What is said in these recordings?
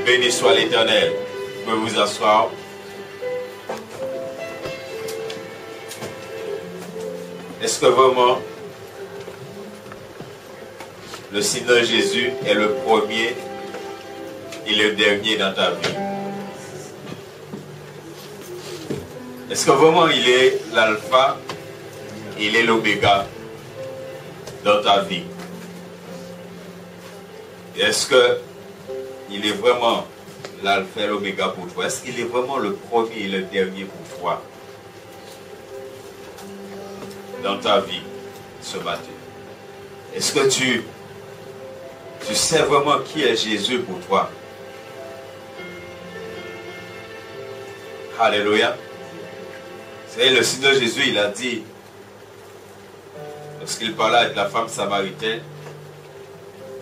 Béni soit l'Éternel. Vous pouvez vous asseoir. Est-ce que vraiment le Seigneur Jésus est le premier et le dernier dans ta vie? Est-ce que vraiment il est l'alpha, il est l'oméga dans ta vie? Est-ce que il est vraiment l'alpha et l'oméga pour toi? Est-ce qu'il est vraiment le premier et le dernier pour toi dans ta vie ce matin? Est-ce que tu sais vraiment qui est Jésus pour toi? Alléluia. Vous savez, le Seigneur Jésus, il a dit, lorsqu'il parlait avec la femme samaritaine,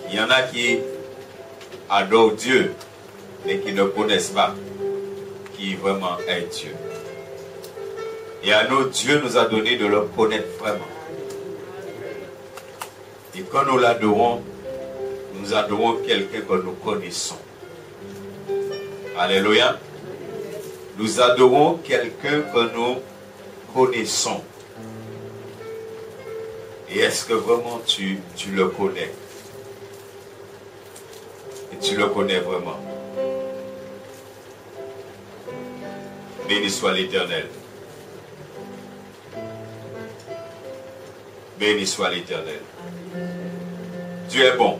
il y en a qui adorent Dieu, mais qui ne connaissent pas qui vraiment est Dieu. Et à nous, Dieu nous a donné de le connaître vraiment. Et quand nous l'adorons, nous adorons quelqu'un que nous connaissons. Alléluia. Nous adorons quelqu'un que nous connaissons. Et est-ce que vraiment tu le connais? Et tu le connais vraiment? Béni soit l'Éternel. Béni soit l'Éternel. Dieu est bon.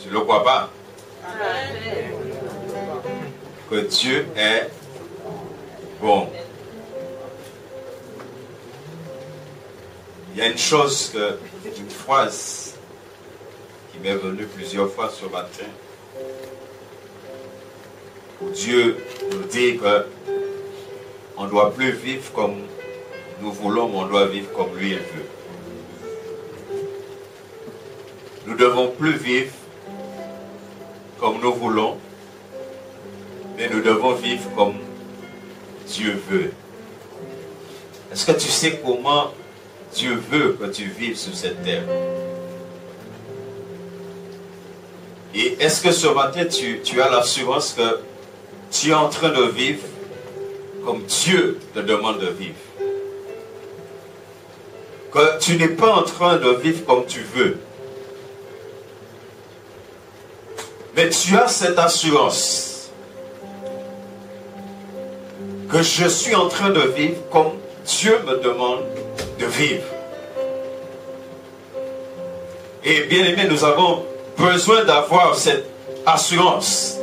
Tu ne le crois pas? Que Dieu est bon. Il y a une chose, une phrase qui m'est venue plusieurs fois ce matin, où Dieu nous dit que on ne doit plus vivre comme nous voulons, mais on doit vivre comme lui il veut. Nous ne devons plus vivre comme nous voulons, mais nous devons vivre comme Dieu veut. Est-ce que tu sais comment Dieu veut que tu vives sur cette terre? Et est-ce que ce matin tu as l'assurance que tu es en train de vivre comme Dieu te demande de vivre? Que tu n'es pas en train de vivre comme tu veux, mais tu as cette assurance que je suis en train de vivre comme Dieu me demande de vivre. Et bien aimé, nous avons besoin d'avoir cette assurance.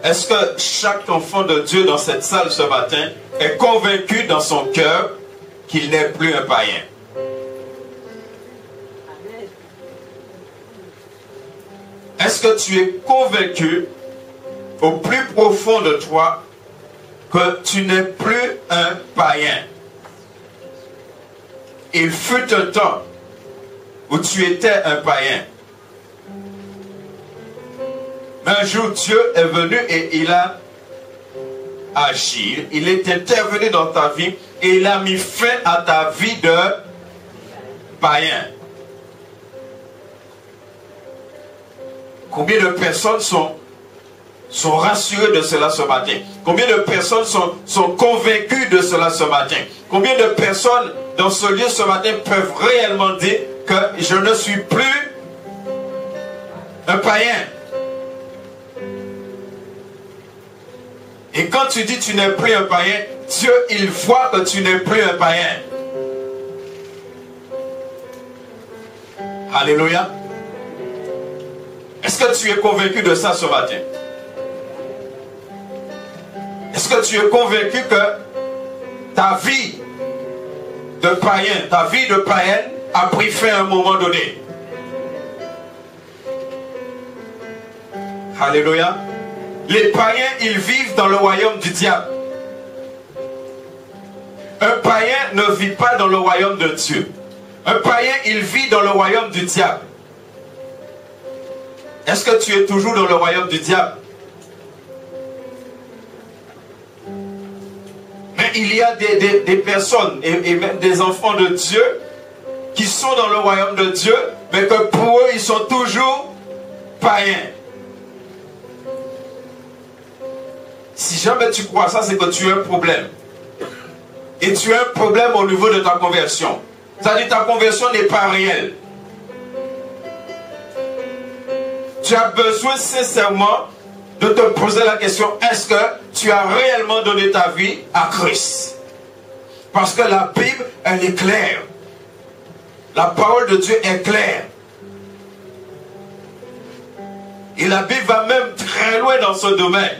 Est-ce que chaque enfant de Dieu dans cette salle ce matin est convaincu dans son cœur qu'il n'est plus un païen? Est-ce que tu es convaincu au plus profond de toi que tu n'es plus un païen? Il fut un temps où tu étais un païen. Mais un jour, Dieu est venu et il a agi. Il est intervenu dans ta vie et il a mis fin à ta vie de païen. Combien de personnes sont rassurées de cela ce matin? Combien de personnes sont convaincues de cela ce matin? Combien de personnes dans ce lieu ce matin peuvent réellement dire que je ne suis plus un païen? Et quand tu dis tu n'es plus un païen, Dieu, il voit que tu n'es plus un païen. Alléluia. Est-ce que tu es convaincu de ça ce matin? Est-ce que tu es convaincu que ta vie de païen, ta vie de païenne a pris fin à un moment donné? Alléluia. Les païens, ils vivent dans le royaume du diable. Un païen ne vit pas dans le royaume de Dieu. Un païen, il vit dans le royaume du diable. Est-ce que tu es toujours dans le royaume du diable? Mais il y a des personnes et même des enfants de Dieu qui sont dans le royaume de Dieu, mais que pour eux, ils sont toujours païens. Si jamais tu crois ça, c'est que tu as un problème. Et tu as un problème au niveau de ta conversion. C'est-à-dire que ta conversion n'est pas réelle. Tu as besoin sincèrement de te poser la question, est-ce que tu as réellement donné ta vie à Christ? Parce que la Bible, elle est claire. La parole de Dieu est claire. Et la Bible va même très loin dans ce domaine.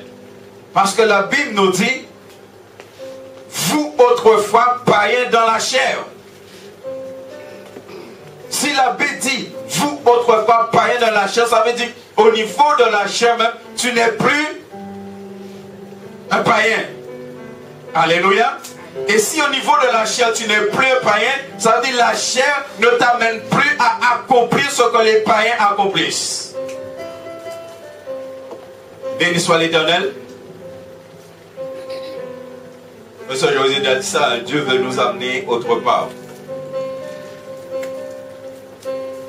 Parce que la Bible nous dit, vous autrefois païens dans la chair. Si la Bible dit, vous autrefois païens dans la chair, ça veut dire, au niveau de la chair même, tu n'es plus un païen. Alléluia. Et si au niveau de la chair, tu n'es plus un païen, ça veut dire la chair ne t'amène plus à accomplir ce que les païens accomplissent. Béni soit l'Éternel. Monsieur José a dit ça, Dieu veut nous amener autre part.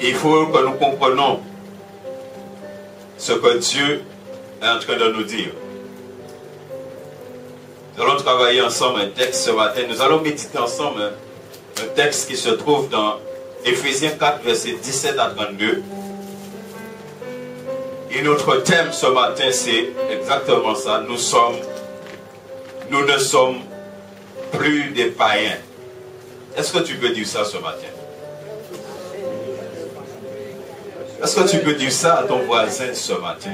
Il faut que nous comprenions ce que Dieu est en train de nous dire. Nous allons travailler ensemble un texte ce matin. Nous allons méditer ensemble un texte qui se trouve dans Éphésiens 4, versets 17 à 32. Et notre thème ce matin, c'est exactement ça. Nous ne sommes plus des païens. Est-ce que tu peux dire ça ce matin? Est-ce que tu peux dire ça à ton voisin ce matin?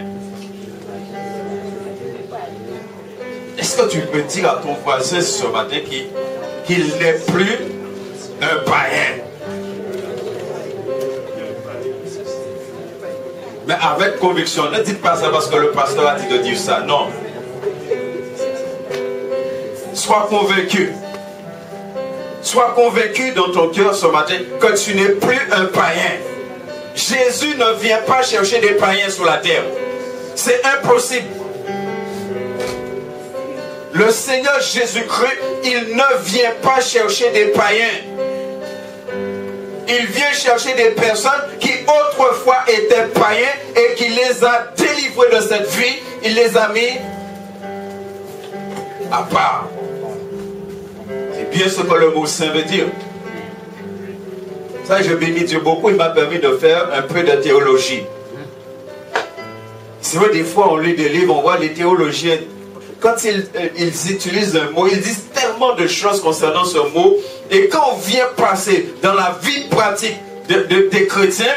Est-ce que tu peux dire à ton voisin ce matin qu'il n'est plus un païen? Mais avec conviction, ne dites pas ça parce que le pasteur a dit de dire ça. Non. Sois convaincu. Sois convaincu dans ton cœur ce matin que tu n'es plus un païen. Jésus ne vient pas chercher des païens sur la terre. C'est impossible. Le Seigneur Jésus-Christ, il ne vient pas chercher des païens. Il vient chercher des personnes qui autrefois étaient païens et qui les a délivrés de cette vie. Il les a mis à part. C'est bien ce que le mot saint veut dire. Ça, je bénis Dieu beaucoup. Il m'a permis de faire un peu de théologie. C'est vrai, des fois, on lit des livres, on voit les théologiens. Quand ils utilisent un mot, ils disent tellement de choses concernant ce mot. Et quand on vient passer dans la vie pratique des chrétiens,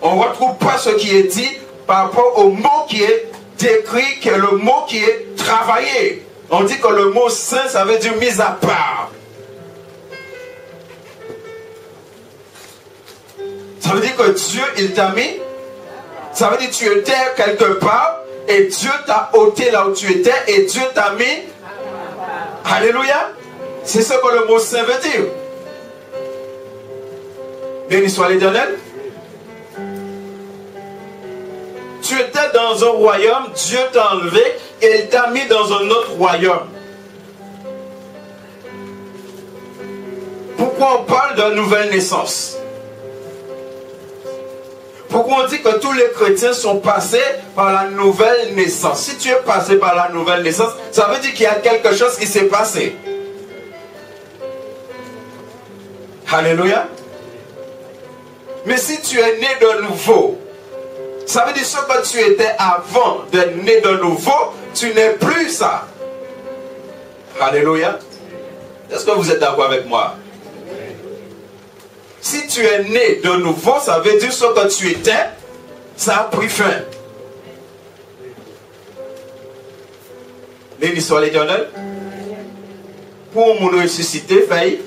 on ne retrouve pas ce qui est dit par rapport au mot qui est décrit, qui est le mot qui est travaillé. On dit que le mot saint, ça veut dire mis à part. Ça veut dire que Dieu, il t'a mis. Ça veut dire que tu étais quelque part et Dieu t'a ôté là où tu étais et Dieu t'a mis. Alléluia. C'est ce que le mot saint veut dire. Béni soit l'Éternel. Tu étais dans un royaume, Dieu t'a enlevé et il t'a mis dans un autre royaume. Pourquoi on parle de nouvelle naissance? Pourquoi on dit que tous les chrétiens sont passés par la nouvelle naissance? Si tu es passé par la nouvelle naissance, ça veut dire qu'il y a quelque chose qui s'est passé. Alléluia. Mais si tu es né de nouveau, ça veut dire ce que tu étais avant d'être né de nouveau, tu n'es plus ça. Alléluia. Est-ce que vous êtes d'accord avec moi? Si tu es né de nouveau, ça veut dire ce que tu étais, ça a pris fin. Béni soit l'Éternel. Pour nous ressusciter, failli.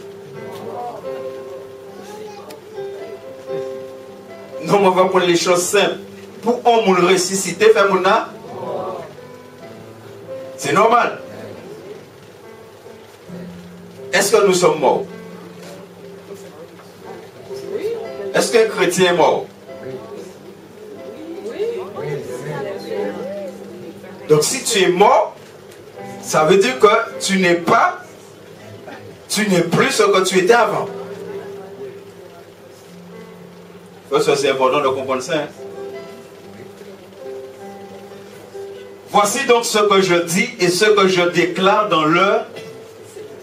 Non, on va prendre les choses simples. Pour nous ressusciter, fait mon âme. C'est normal. Est-ce que nous sommes morts? Est-ce qu'un chrétien est mort? Donc si tu es mort, ça veut dire que tu n'es plus ce que tu étais avant. Parce que c'est important de comprendre ça. Hein? Voici donc ce que je dis et ce que je déclare dans l'heure.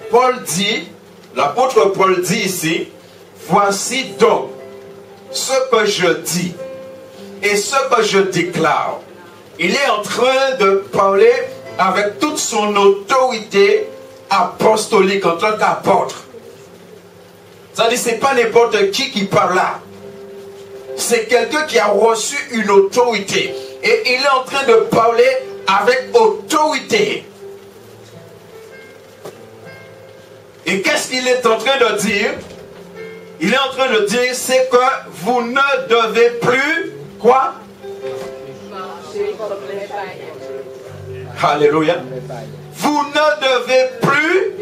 Paul dit, l'apôtre Paul dit ici, voici donc ce que je dis et ce que je déclare. Il est en train de parler avec toute son autorité apostolique en tant qu'apôtre. C'est-à-dire, ce n'est pas n'importe qui parle là. C'est quelqu'un qui a reçu une autorité. Et il est en train de parler avec autorité. Et qu'est-ce qu'il est en train de dire? Il est en train de dire, c'est que vous ne devez plus, quoi? Alléluia. Vous ne devez plus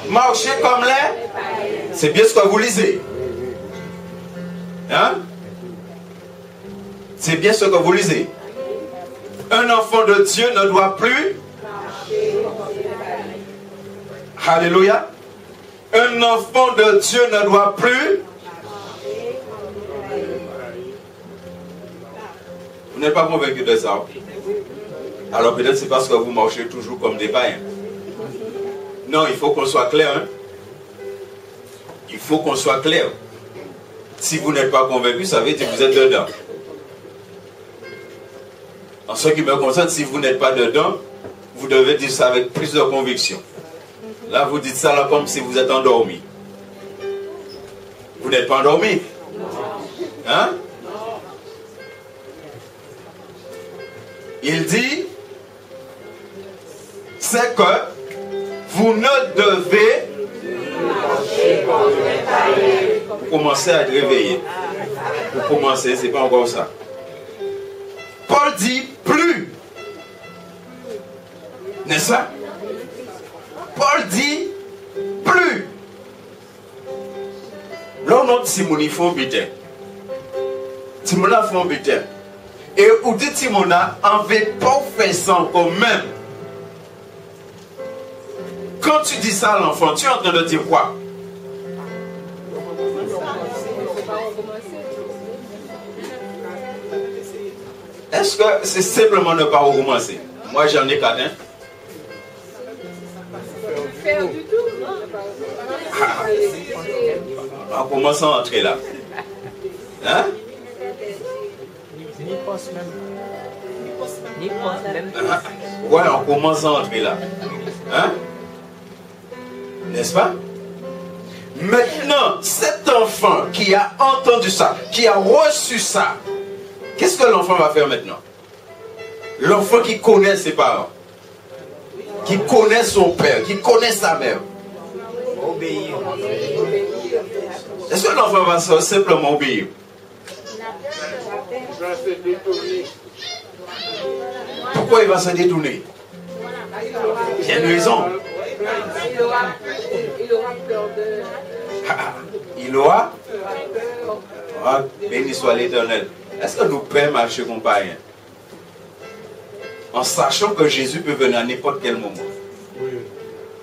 marcher comme les... C'est bien ce que vous lisez. Hein? C'est bien ce que vous lisez. Un enfant de Dieu ne doit plus... Alléluia. Un enfant de Dieu ne doit plus... Vous n'êtes pas convaincu de ça? Alors peut-être c'est parce que vous marchez toujours comme des païens. Non, il faut qu'on soit clair. Hein? Il faut qu'on soit clair. Si vous n'êtes pas convaincu, ça veut dire que vous êtes dedans. En ce qui me concerne, si vous n'êtes pas dedans, vous devez dire ça avec plus de conviction. Là, vous dites ça là comme si vous êtes endormi. Vous n'êtes pas endormi? Hein? Il dit, c'est que vous ne devez commencer à être réveillé. Vous commencez, c'est pas encore ça. Paul dit plus. N'est-ce pas? Paul dit plus. Là, on a Simoni font bité. Simona font bité. Et où dit Simona, en veut pas faire ça encore même. Quand tu dis ça à l'enfant, tu es en train de dire quoi? Est-ce que c'est simplement ne pas recommencer? Moi j'en ai qu'un. Faire du tout, en commençant à entrer là. Hein? Ni poste même. Ni poste même. Ouais, en commençant à entrer là. Hein? N'est-ce pas? Maintenant, cet enfant qui a entendu ça, qui a reçu ça, qu'est-ce que l'enfant va faire maintenant? L'enfant qui connaît ses parents, qui connaît son père, qui connaît sa mère. Obéir. Est-ce que l'enfant va simplement obéir? Pourquoi il va se détourner? Il y a une raison. Il aura peur de... Il aura? Ah, béni soit l'Éternel. Est-ce que nous pouvons marcher comme païens? En sachant que Jésus peut venir à n'importe quel moment.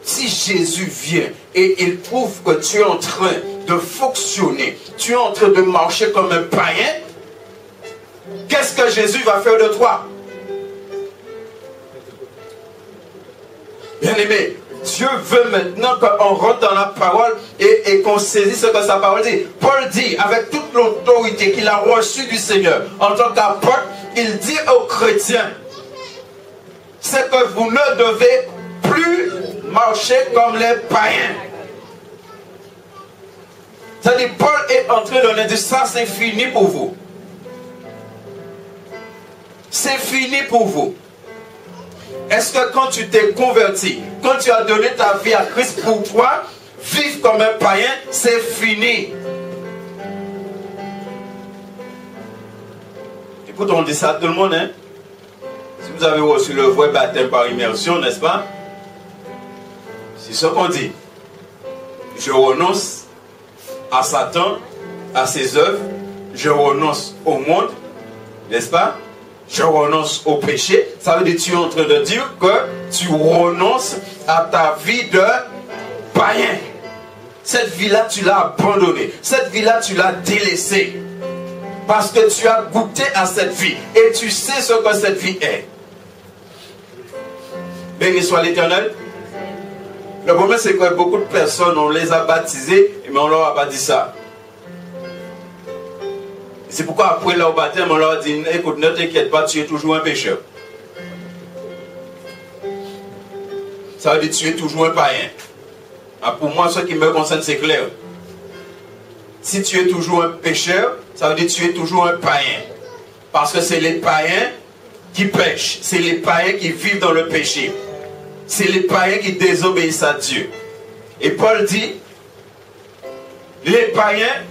Si Jésus vient et il trouve que tu es en train de fonctionner, tu es en train de marcher comme un païen, qu'est-ce que Jésus va faire de toi? Bien-aimé, Dieu veut maintenant qu'on rentre dans la parole et qu'on saisisse ce que sa parole dit. Paul dit, avec toute l'autorité qu'il a reçue du Seigneur, en tant qu'apôtre, il dit aux chrétiens, c'est que vous ne devez plus marcher comme les païens. C'est-à-dire, Paul est en train de dire, ça c'est fini pour vous. C'est fini pour vous. Est-ce que quand tu t'es converti, quand tu as donné ta vie à Christ, pour toi, vivre comme un païen, c'est fini. Écoute, on dit ça à tout le monde, hein? Si vous avez reçu le vrai baptême par immersion, n'est-ce pas? C'est ce qu'on dit. Je renonce à Satan, à ses œuvres, je renonce au monde, n'est-ce pas? Je renonce au péché. Ça veut dire que tu es en train de dire que tu renonces à ta vie de païen. Cette vie-là, tu l'as abandonnée. Cette vie-là, tu l'as délaissée. Parce que tu as goûté à cette vie. Et tu sais ce que cette vie est. Béni soit l'Éternel. Le problème, c'est que beaucoup de personnes, on les a baptisées, mais on leur a pas dit ça. C'est pourquoi après leur baptême, on leur dit, écoute, ne t'inquiète pas, tu es toujours un pécheur. Ça veut dire que tu es toujours un païen. Ah, pour moi, ce qui me concerne, c'est clair. Si tu es toujours un pécheur, ça veut dire que tu es toujours un païen. Parce que c'est les païens qui pêchent. C'est les païens qui vivent dans le péché. C'est les païens qui désobéissent à Dieu. Et Paul dit, les païens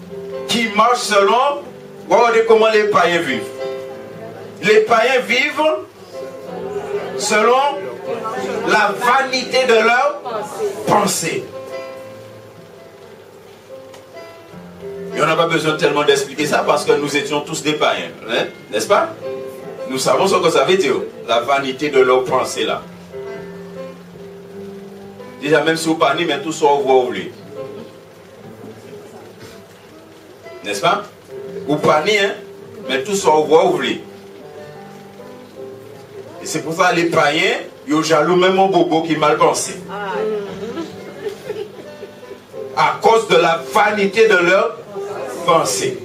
qui marchent selon... Regardez comment les païens vivent. Les païens vivent selon la vanité de leur pensée. Et on n'a pas besoin tellement d'expliquer ça parce que nous étions tous des païens. Hein? N'est-ce pas? Nous savons ce que ça veut dire. La vanité de leur pensée là. Déjà même si vous parlez, mais tout ça vous voulez. N'est-ce pas? Vous parlez, hein? Mais tout ça vous voulez. Et c'est pour ça que les païens, ils ont jaloux même mon bobo qui est mal pensé. À cause de la vanité de leur pensée.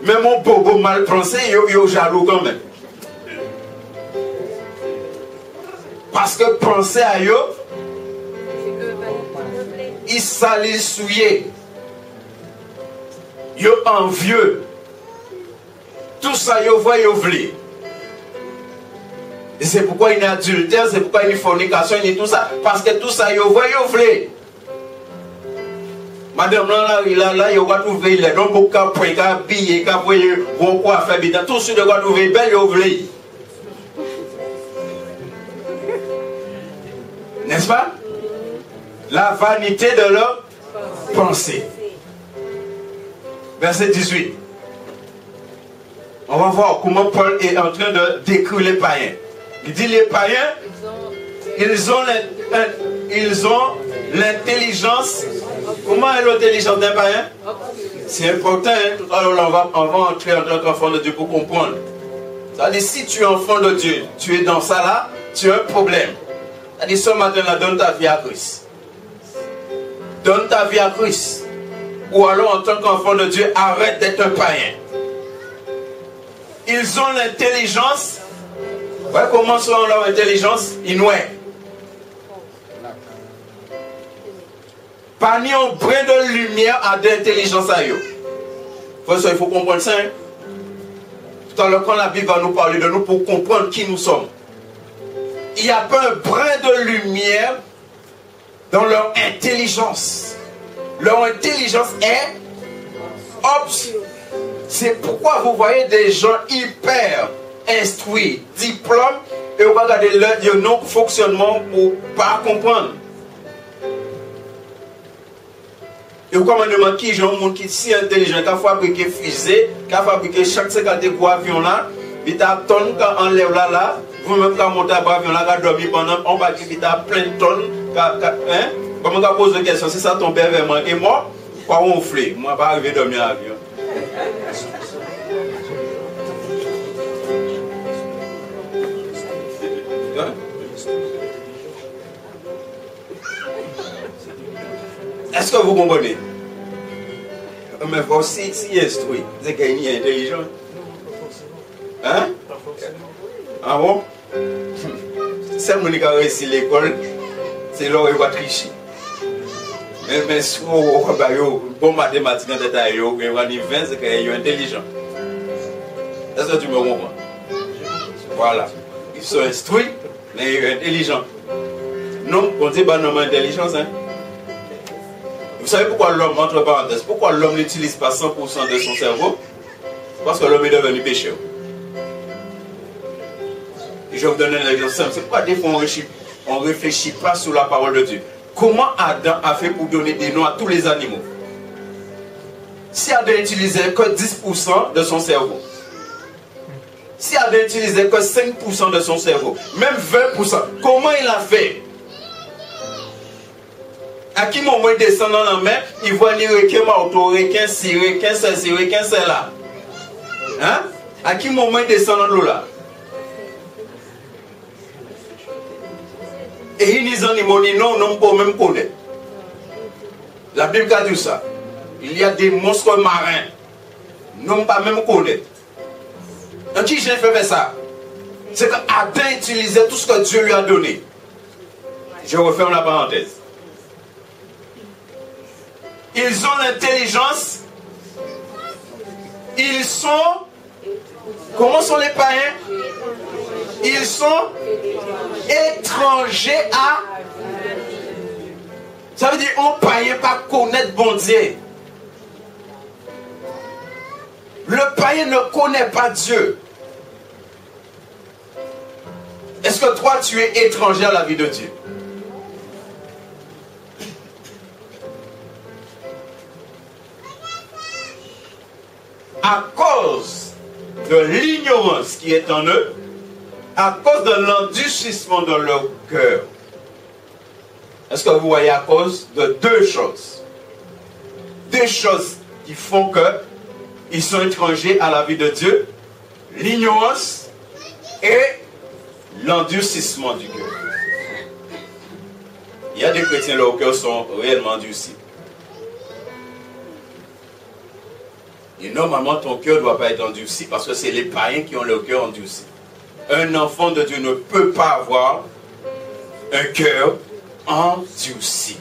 Même mon bobo mal pensé, ils ont jaloux quand même. Parce que penser à eux, ils salissent souillés. Ils sont envieux. Tout ça, ils voient, ils veulent. Et c'est pourquoi il y a adultère, c'est pourquoi il y a fornication, il y a tout ça. Parce que tout ça, ils voient, ils veulent. Madame, là, il va trouver les gens pour qu'il habiller, qu'il va faire tout ce que va trouver belle, ils veulent. N'est-ce pas? La vanité de leur pensée. Verset 18. On va voir comment Paul est en train de décrire les païens. Il dit les païens, ils ont l'intelligence. Comment est l'intelligence d'un païen? C'est important. Hein? Tout à l'heure, on va entrer en tant qu'enfant de Dieu pour comprendre. C'est-à-dire, si tu es enfant de Dieu, tu es dans ça là, tu as un problème. C'est-à-dire, ce matin-là, donne ta vie à Christ. Donne ta vie à Christ. Ou alors, en tant qu'enfant de Dieu, arrête d'être un païen. Ils ont l'intelligence. Ouais, comment sont leur intelligence? Inouïe. Pas ni un brin de lumière à d'intelligence à eux. Il faut comprendre ça. Hein? Tout à l'heure, quand la Bible va nous parler de nous pour comprendre qui nous sommes. Il n'y a pas un brin de lumière dans leur intelligence. Leur intelligence est obscure. C'est pourquoi vous voyez des gens hyper instruits, diplômes, et vous regardez leur non-fonctionnement pour ne pas comprendre. Et vous commandez qui j'ai un monde qui est si intelligent, qui a fabriqué fusée, qui a fabriqué chaque 50 avion là, il a tonne quand on lève là, vous-même quand monter à l'avion là, qui a dormi pendant, on va dire qu'il a plein de tonnes, hein? Comment on pose une question, si ça tombe vers moi, et moi, quoi on flé, moi pas arriver à dormir à l'avion. Est-ce que vous comprenez? Mais aussi, si instruit, c'est qu'il est intelligent. Hein? Ah bon? C'est le monde qui a réussi l'école, c'est là où il va tricher. Mais si vous avez un bon mathématicien de taille, vous avez 20, c'est qu'il est intelligent. Est-ce que tu me comprends? Voilà. Ils sont instruits, mais ils sont intelligents. Non, on dit pas non intelligence, hein? Vous savez pourquoi l'homme, entre parenthèses, pourquoi l'homme n'utilise pas 100% de son cerveau? Parce que l'homme est devenu pécheur. Et je vais vous donner un exemple simple. C'est pourquoi des fois on ne réfléchit pas sur la parole de Dieu. Comment Adam a fait pour donner des noms à tous les animaux? Si Adam n'utilisait que 10% de son cerveau, si Adam n'utilisait que 5% de son cerveau, même 20%, comment il a fait? À qui moment il descend dans la mer, il voit les requins, marteaux, requins, si requins, c'est là. Hein? À qui moment il descend dans l'eau là? Et ils disent non, non, pas même connaître. La Bible a dit ça. Il y a des monstres marins. Non, pas même connaître. Donc qui j'ai fait ça? C'est qu'Adam utilisait tout ce que Dieu lui a donné. Je referme la parenthèse. Ils ont l'intelligence. Ils sont... Comment sont les païens? Ils sont étrangers à... Ça veut dire on païen pas connaître bon Dieu. Le païen ne connaît pas Dieu. Est-ce que toi tu es étranger à la vie de Dieu? À cause de l'ignorance qui est en eux, à cause de l'endurcissement dans leur cœur. Est-ce que vous voyez à cause de deux choses? Deux choses qui font qu'ils sont étrangers à la vie de Dieu. L'ignorance et l'endurcissement du cœur. Il y a des chrétiens, leurs cœurs sont réellement endurcis. Et normalement, ton cœur ne doit pas être endurci parce que c'est les païens qui ont le cœur endurci. Un enfant de Dieu ne peut pas avoir un cœur endurci.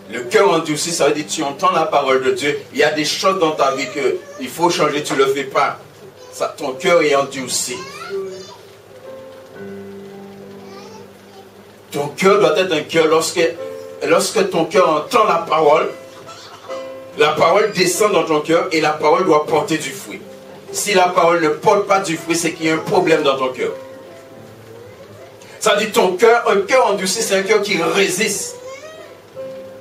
Le cœur endurci, ça veut dire que tu entends la parole de Dieu. Il y a des choses dans ta vie qu'il faut changer, tu ne le fais pas. Ça, ton cœur est endurci. Ton cœur doit être un cœur lorsque ton cœur entend la parole descend dans ton cœur et la parole doit porter du fruit. Si la parole ne porte pas du fruit, c'est qu'il y a un problème dans ton cœur. Ça dit ton cœur, un cœur endurci, c'est un cœur qui résiste.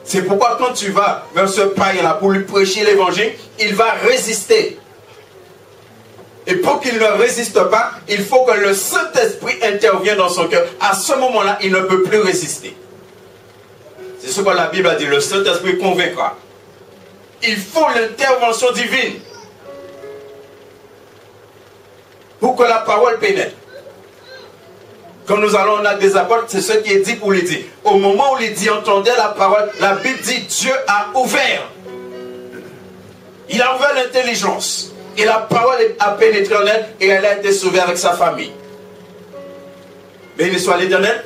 C'est pourquoi quand tu vas vers ce païen-là pour lui prêcher l'évangile, il va résister. Et pour qu'il ne résiste pas, il faut que le Saint-Esprit intervienne dans son cœur. À ce moment-là, il ne peut plus résister. C'est ce que la Bible a dit, le Saint-Esprit convaincra. Il faut l'intervention divine pour que la parole pénètre. Quand nous allons en Actes des Apôtres, c'est ce qui est dit pour les dire. Au moment où les dits entendaient la parole, la Bible dit Dieu a ouvert. Il a ouvert l'intelligence. Et la parole a pénétré en elle et elle a été sauvée avec sa famille. Béni soit l'Éternel.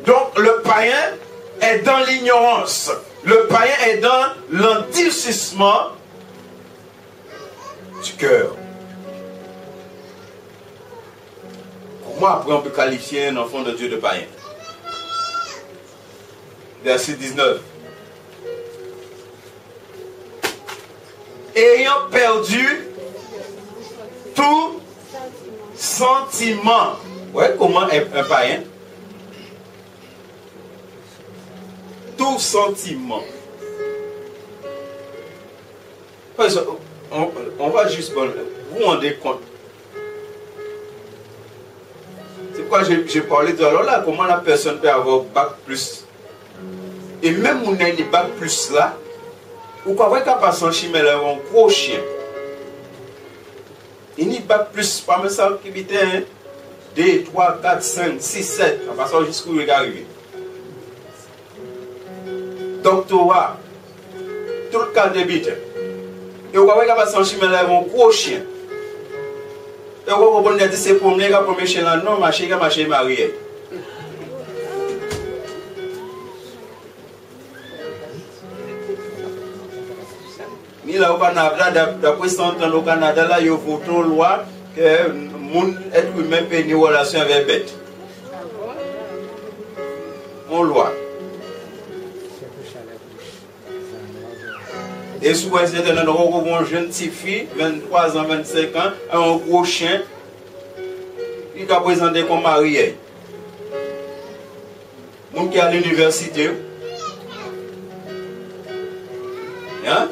Donc le païen est dans l'ignorance. Le païen est dans l'endurcissement du cœur. Comment après on peut qualifier un enfant de Dieu de païen? Verset 19. Ayant perdu tout sentiment. Ouais, comment est un païen? Tout sentiment. On va juste... Vous vous rendez compte? C'est pourquoi j'ai parlé de alors là, comment la personne peut avoir bac plus. Et même on a des bac plus là, ou quoi, vrai qu'à passer en chimie, elle a un gros chien. Il n'y a bac plus, pas même ça qui était 2, 3, 4, 5, 6, 7, en passant jusqu'où il est arrivé. Doctorat, tout le cas de bite. Et on voit qu'à passer en chimie, elle a un gros chien. Et on va dire c'est pour me pour chez la non, ma chérie, mariée. Ni là au Canada, d'après 100 ans au Canada, là, il y a une loi que le monde être humain peut une relation avec bête. Une loi. Et souvent, c'est un jeune petite fille, 23 ans, 25 ans, un gros chien, il doit présenter comme marié. Moun qui est à l'université. Hein?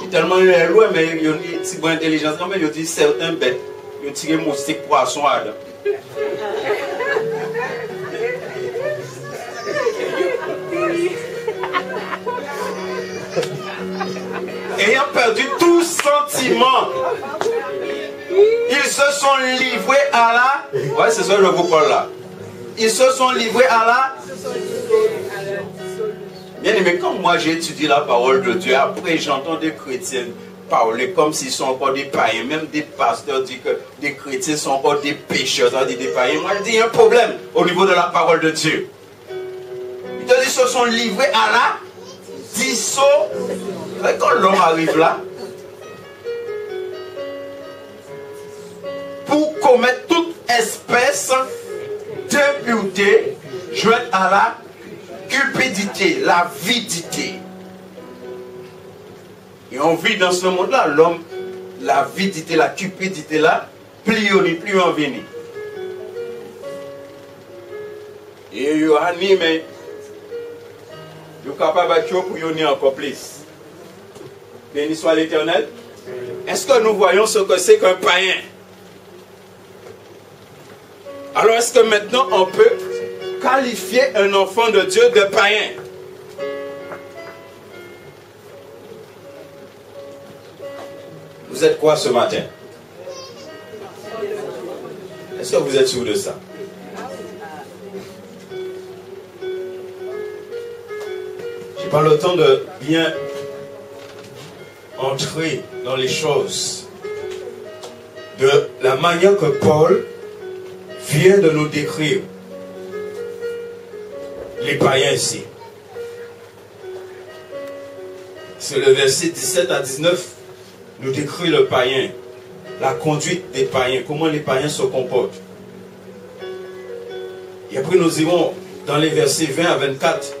Il est tellement loin, mais il y a une petite bonne intelligence, mais il dit certains bêtes. Il tire moustique, poisson à dedans. Ayant perdu sentiments. Ils se sont livrés à la... Ouais, c'est ça que je vous parle là. Ils se sont livrés à la... Bien aimé, quand moi j'ai étudié la parole de Dieu, après j'entends des chrétiens parler comme s'ils sont encore des païens. Même des pasteurs disent que des chrétiens sont encore des pécheurs, ça dit des païens. Moi je dis il y a un problème au niveau de la parole de Dieu. Ils se sont livrés à la dissolution. Quand l'homme arrive là, pour commettre toute espèce d'impureté, jointe à la cupidité, l'avidité. Et on vit dans ce monde-là, l'homme, l'avidité, la cupidité là, plus en venir. Et il y a mais il est capable de faire pour y encore plus. Béni soit l'Éternel. Est-ce que nous voyons ce que c'est qu'un païen? Alors est-ce que maintenant on peut qualifier un enfant de Dieu de païen? Vous êtes quoi ce matin? Est-ce que vous êtes sûr de ça? J'ai pas le temps de bien entrer dans les choses de la manière que Paul vient de nous décrire les païens ici. C'est le verset 17 à 19 nous décrit le païen, la conduite des païens, comment les païens se comportent. Et après nous irons dans les versets 20 à 24,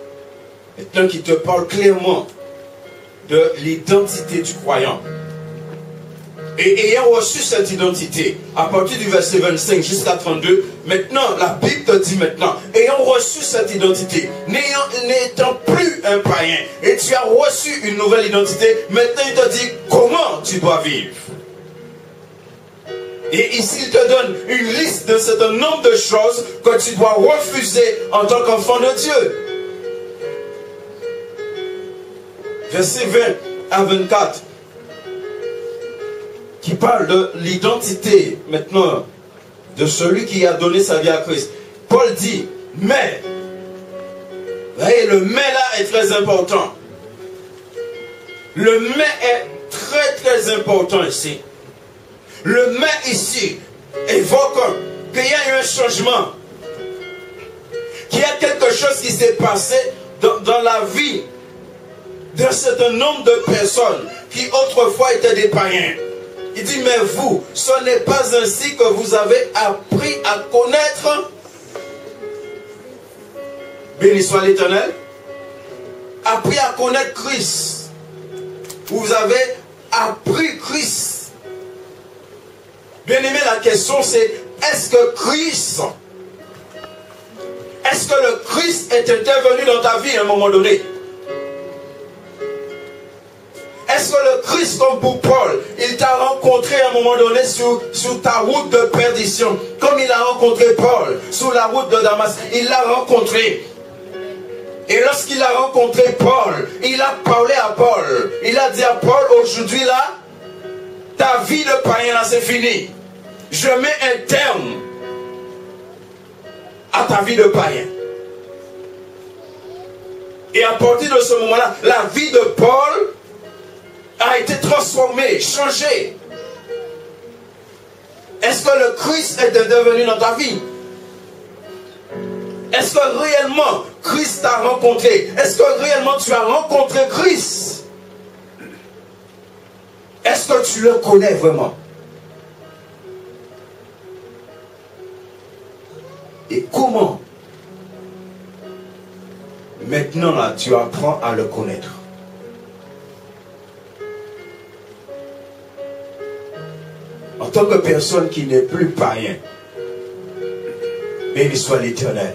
maintenant qui te parle clairement de l'identité du croyant. Et ayant reçu cette identité, à partir du verset 25 jusqu'à 32, maintenant, la Bible te dit maintenant, ayant reçu cette identité, n'étant plus un païen, et tu as reçu une nouvelle identité, maintenant il te dit comment tu dois vivre. Et ici il te donne une liste d'un certain nombre de choses que tu dois refuser en tant qu'enfant de Dieu. Verset 20 à 24. Qui parle de l'identité maintenant de celui qui a donné sa vie à Christ. Paul dit, mais, vous voyez, le mais là est très important. Le mais est très important ici. Le mais ici évoque qu'il y a eu un changement, qu'il y a quelque chose qui s'est passé dans la vie d'un certain nombre de personnes qui autrefois étaient des païens. Il dit, mais vous, ce n'est pas ainsi que vous avez appris à connaître. Béni soit l'Éternel. Appris à connaître Christ. Vous avez appris Christ. Bien aimé, la question c'est, est-ce que le Christ est intervenu dans ta vie à un moment donné? Est-ce que le Christ, comme pour Paul, il t'a rencontré à un moment donné sur ta route de perdition, comme il a rencontré Paul sur la route de Damas, il l'a rencontré. Et lorsqu'il a rencontré Paul, il a parlé à Paul. Il a dit à Paul, aujourd'hui là, ta vie de païen là c'est fini. Je mets un terme à ta vie de païen. Et à partir de ce moment-là, la vie de Paul a été transformé, changé. Est-ce que le Christ est devenu dans ta vie? Est-ce que réellement Christ t'a rencontré? Est-ce que réellement tu as rencontré Christ? Est-ce que tu le connais vraiment? Et comment maintenant là tu apprends à le connaître? En tant que personne qui n'est plus païen, béni soit l'Éternel.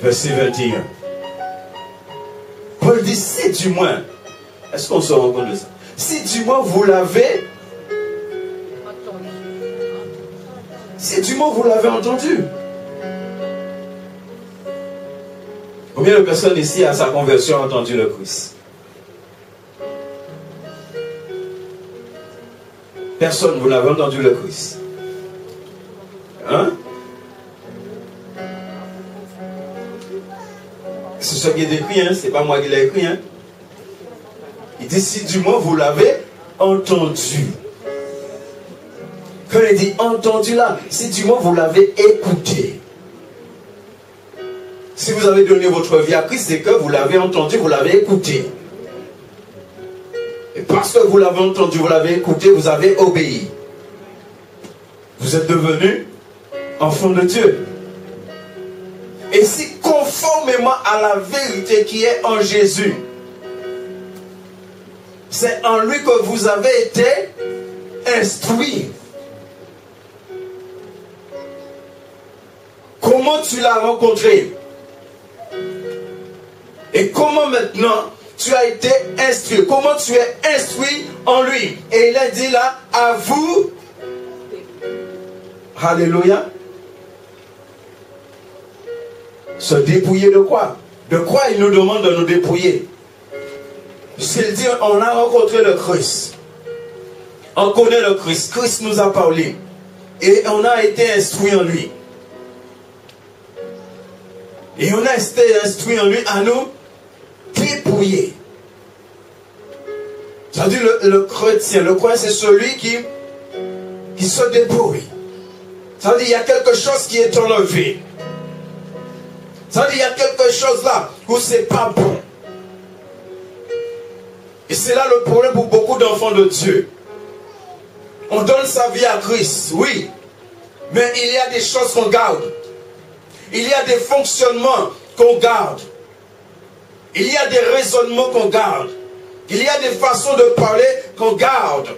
Verset 21. Paul dit, si du moins, est-ce qu'on se rend compte de ça? Si du moins vous l'avez entendu. Combien de personnes ici à sa conversion ont entendu le Christ? Personne, vous n'avez entendu le Christ. Hein? C'est ce qui est écrit, hein? C'est pas moi qui l'ai écrit. Hein? Il dit, si du moins vous l'avez entendu. Quand il dit entendu là, si du moins vous l'avez écouté. Si vous avez donné votre vie à Christ, c'est que vous l'avez entendu, vous l'avez écouté. Et parce que vous l'avez entendu, vous l'avez écouté, vous avez obéi. Vous êtes devenu enfant de Dieu. Et si conformément à la vérité qui est en Jésus, c'est en lui que vous avez été instruit. Comment tu l'as rencontré? Et comment maintenant tu as été instruit? Comment tu es instruit en lui? Et il a dit là, à vous. Alléluia. Se dépouiller de quoi? De quoi il nous demande de nous dépouiller? Puisqu'il dit, on a rencontré le Christ. On connaît le Christ. Christ nous a parlé. Et on a été instruit en lui. Et on a été instruit en lui à nous dépouiller. C'est-à-dire le chrétien, le croyant, c'est celui qui se dépouille. C'est-à-dire il y a quelque chose qui est enlevé. C'est-à-dire il y a quelque chose là où c'est pas bon. Et c'est là le problème pour beaucoup d'enfants de Dieu. On donne sa vie à Christ, oui. Mais il y a des choses qu'on garde. Il y a des fonctionnements qu'on garde. Il y a des raisonnements qu'on garde. Il y a des façons de parler qu'on garde.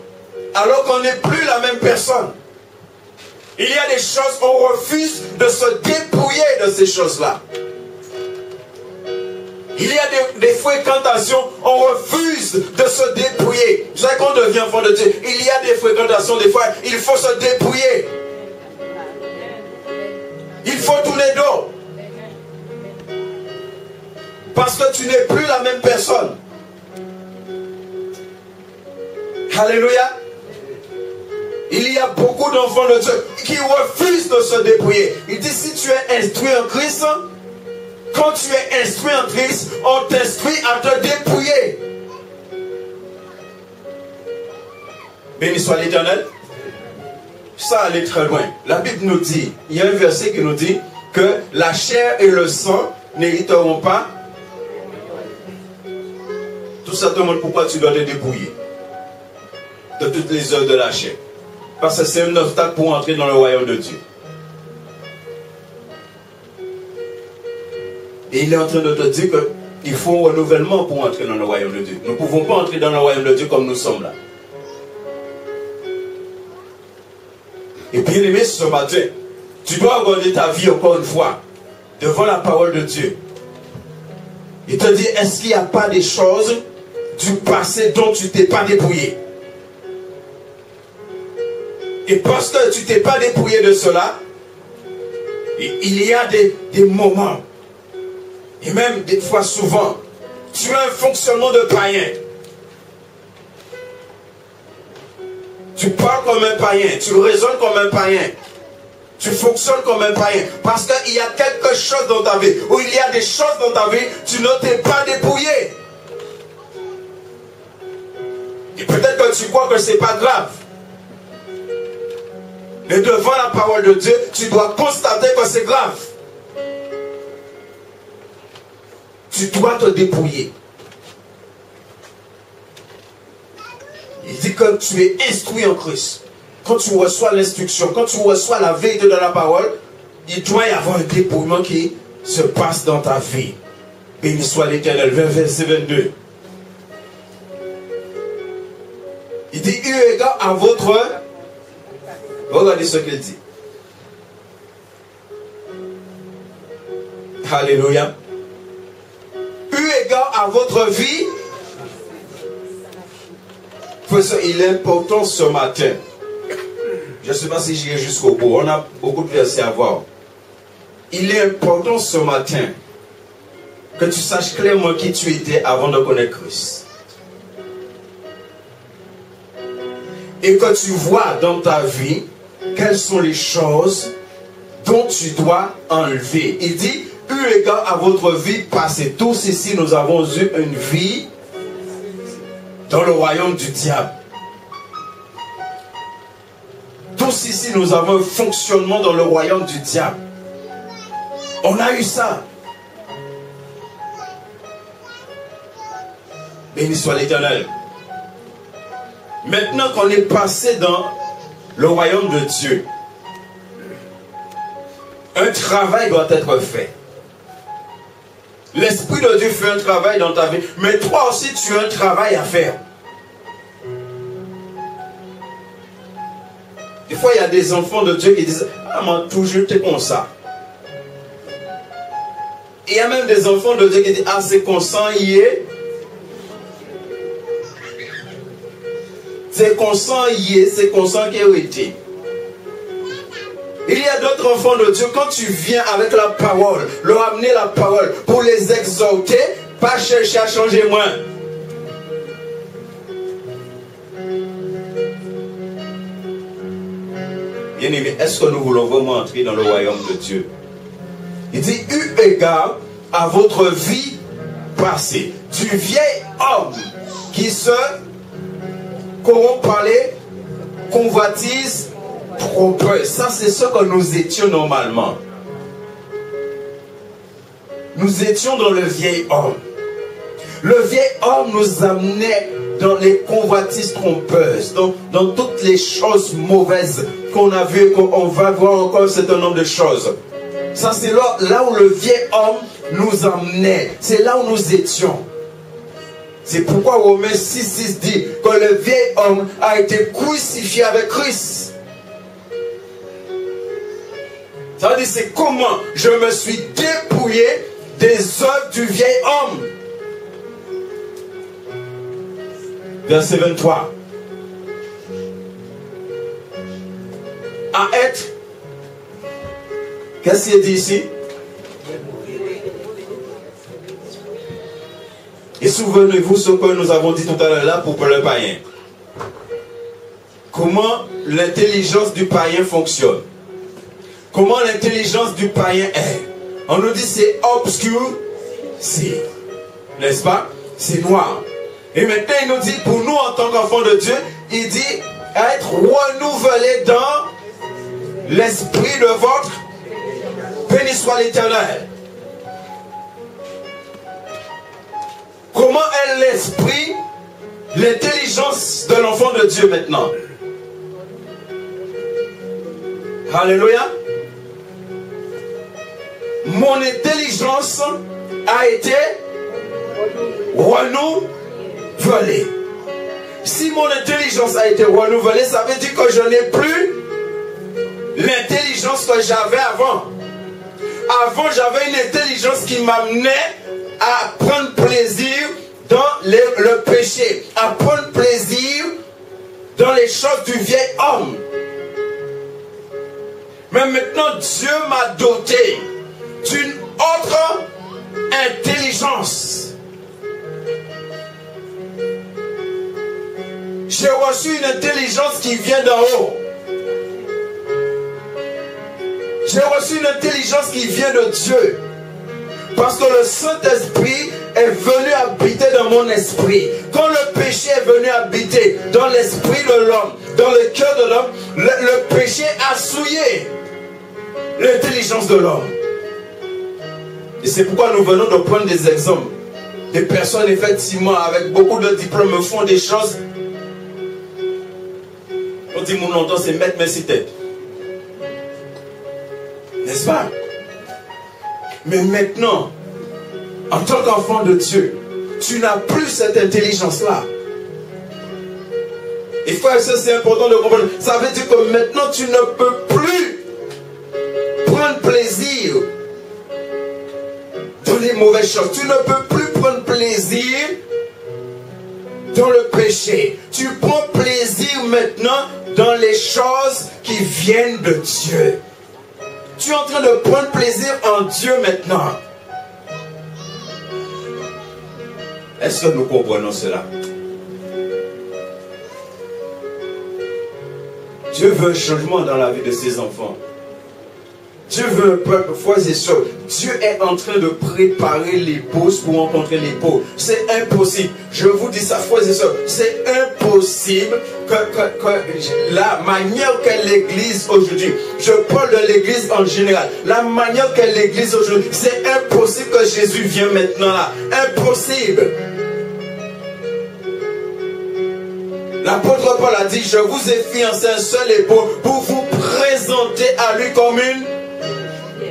Alors qu'on n'est plus la même personne. Il y a des choses, on refuse de se dépouiller de ces choses-là. Il y a des fréquentations, on refuse de se dépouiller. Vous savez qu'on devient enfant de Dieu. Il y a des fréquentations, des fois, il faut se dépouiller. Il faut tourner dos. Parce que tu n'es plus la même personne. Alléluia. Il y a beaucoup d'enfants de Dieu qui refusent de se dépouiller. Il dit, si tu es instruit en Christ, quand tu es instruit en Christ, on t'instruit à te dépouiller. Béni soit l'Éternel. Ça allait très loin. La Bible nous dit, il y a un verset qui nous dit que la chair et le sang n'hériteront pas. Tout ça te montre pourquoi tu dois te dépouiller de toutes les œuvres de la chair. Parce que c'est un obstacle pour entrer dans le royaume de Dieu. Et il est en train de te dire qu'il faut un renouvellement pour entrer dans le royaume de Dieu. Nous ne pouvons pas entrer dans le royaume de Dieu comme nous sommes là. Et bien aimé, ce matin, tu dois regarder ta vie encore une fois devant la parole de Dieu. Et te dire, est-ce qu'il n'y a pas des choses du passé dont tu ne t'es pas dépouillé? Et parce que tu ne t'es pas dépouillé de cela, il y a des moments, et même des fois souvent, tu as un fonctionnement de païen. Tu parles comme un païen, tu raisonnes comme un païen, tu fonctionnes comme un païen. Parce qu'il y a quelque chose dans ta vie, ou il y a des choses dans ta vie, tu ne t'es pas dépouillé. Et peut-être que tu crois que ce n'est pas grave. Mais devant la parole de Dieu, tu dois constater que c'est grave. Tu dois te dépouiller. Il dit que tu es instruit en Christ. Quand tu reçois l'instruction, quand tu reçois la vérité de la parole, il doit y avoir un dépouillement qui se passe dans ta vie. Béni soit l'Éternel. Verset 22. Il dit, eu égard à votre... Regardez ce qu'il dit. Alléluia. Eu égard à votre vie, il est important ce matin. Je ne sais pas si j'irai jusqu'au bout. On a beaucoup de versets à voir. Il est important ce matin que tu saches clairement qui tu étais avant de connaître Christ. et que tu vois dans ta vie quelles sont les choses dont tu dois enlever. Il dit, eu égard à votre vie passée, tous ici nous avons eu une vie dans le royaume du diable. Tous ici nous avons un fonctionnement dans le royaume du diable. On a eu ça. Béni soit l'Éternel. Maintenant qu'on est passé dans le royaume de Dieu, un travail doit être fait. L'Esprit de Dieu fait un travail dans ta vie, mais toi aussi tu as un travail à faire. Des fois, il y a des enfants de Dieu qui disent « Ah, moi, toujours, t'es comme ça. » Il y a même des enfants de Dieu qui disent « Ah, c'est consent, y est. » C'est consent, y est. C'est consent qui est été. Il y a d'autres enfants de Dieu, quand tu viens avec la parole, leur amener la parole pour les exhorter, pas chercher à changer moins. Bien-aimé, est-ce que nous voulons vraiment entrer dans le royaume de Dieu? Il dit, eu égard à votre vie passée, du vieil homme qui se corrompt par les convoitises trompeuses. Ça, c'est ce que nous étions normalement. Nous étions dans le vieil homme. Le vieil homme nous amenait dans les convoitises trompeuses, dans toutes les choses mauvaises qu'on a vues, qu'on va voir encore un certain nombre de choses. Ça, c'est là où le vieil homme nous amenait. C'est là où nous étions. C'est pourquoi Romains 6,6 dit que le vieil homme a été crucifié avec Christ. Ça veut dire, c'est comment je me suis dépouillé des œuvres du vieil homme. Verset 23. À être. Qu'est-ce qu'il dit ici? Et souvenez-vous ce que nous avons dit tout à l'heure là pour le païen. Comment l'intelligence du païen fonctionne. Comment l'intelligence du païen est. On nous dit c'est obscur, c'est. N'est-ce pas? C'est noir. Et maintenant il nous dit pour nous en tant qu'enfants de Dieu, il dit être renouvelé dans l'esprit de votre. Béni soit l'Éternel. Comment est l'esprit, l'intelligence de l'enfant de Dieu maintenant? Alléluia. Mon intelligence a été renouvelée. Si mon intelligence a été renouvelée, ça veut dire que je n'ai plus l'intelligence que j'avais avant. Avant, j'avais une intelligence qui m'amenait à prendre plaisir dans le péché, à prendre plaisir dans les choses du vieil homme. Mais maintenant, Dieu m'a doté d'une autre intelligence. J'ai reçu une intelligence qui vient d'en haut. J'ai reçu une intelligence qui vient de Dieu. Parce que le Saint-Esprit est venu habiter dans mon esprit. Quand le péché est venu habiter dans l'esprit de l'homme, dans le cœur de l'homme, le péché a souillé l'intelligence de l'homme. Et c'est pourquoi nous venons de prendre des exemples. Des personnes effectivement avec beaucoup de diplômes font des choses. On dit mon nom, c'est mettre mes tête. N'est-ce pas? Mais maintenant, en tant qu'enfant de Dieu, tu n'as plus cette intelligence-là. Et frère, ça c'est important de comprendre. Ça veut dire que maintenant tu ne peux plus prendre plaisir dans les mauvaises choses. Tu ne peux plus prendre plaisir dans le péché. Tu prends plaisir maintenant dans les choses qui viennent de Dieu. Tu es en train de prendre plaisir en Dieu maintenant. Est-ce que nous comprenons cela? Dieu veut un changement dans la vie de ses enfants. Dieu veut un peuple, frères et sœurs. Dieu est en train de préparer l'épouse pour rencontrer l'époux. C'est impossible. Je vous dis ça, frères et sœurs. C'est impossible que la manière qu'est l'Église aujourd'hui, je parle de l'Église en général, la manière qu'est l'Église aujourd'hui, c'est impossible que Jésus vienne maintenant là. Impossible. L'apôtre Paul a dit, je vous ai fiancé un seul époux pour vous présenter à lui comme une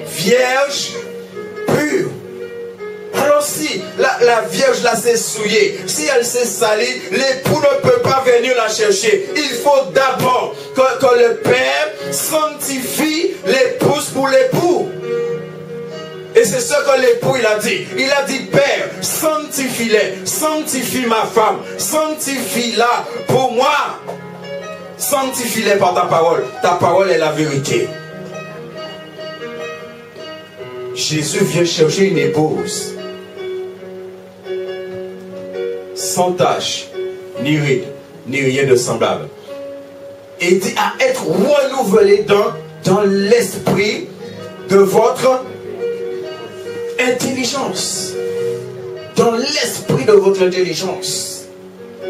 vierge pure. Alors si la vierge là s'est souillée, si elle s'est salie, l'époux ne peut pas venir la chercher. Il faut d'abord que le père sanctifie l'épouse pour l'époux. Et c'est ce que l'époux il a dit. Il a dit, Père, sanctifie-les, sanctifie ma femme, sanctifie-la pour moi. Sanctifie-les par ta parole. Ta parole est la vérité. Jésus vient chercher une épouse sans tache, ni ride, ni rien de semblable. Et il dit à être renouvelé dans l'esprit de votre intelligence. Dans l'esprit de votre intelligence.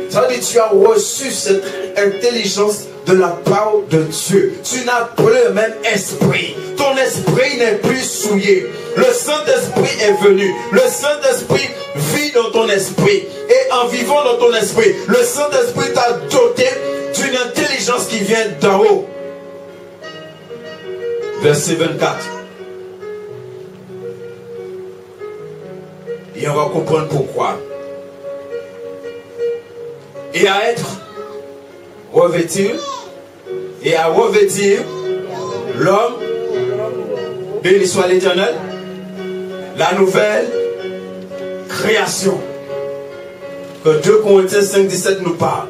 Ça veut dire que tu as reçu cette intelligence de la part de Dieu. Tu n'as plus le même esprit. Ton esprit n'est plus souillé. Le Saint-Esprit est venu. Le Saint-Esprit vit dans ton esprit. Et en vivant dans ton esprit, le Saint-Esprit t'a doté d'une intelligence qui vient d'en haut. Verset 24. Et on va comprendre pourquoi. Et à être revêtu, et à revêtir l'homme, béni soit l'Éternel, la nouvelle création que 2 Corinthiens 5,17 nous parle.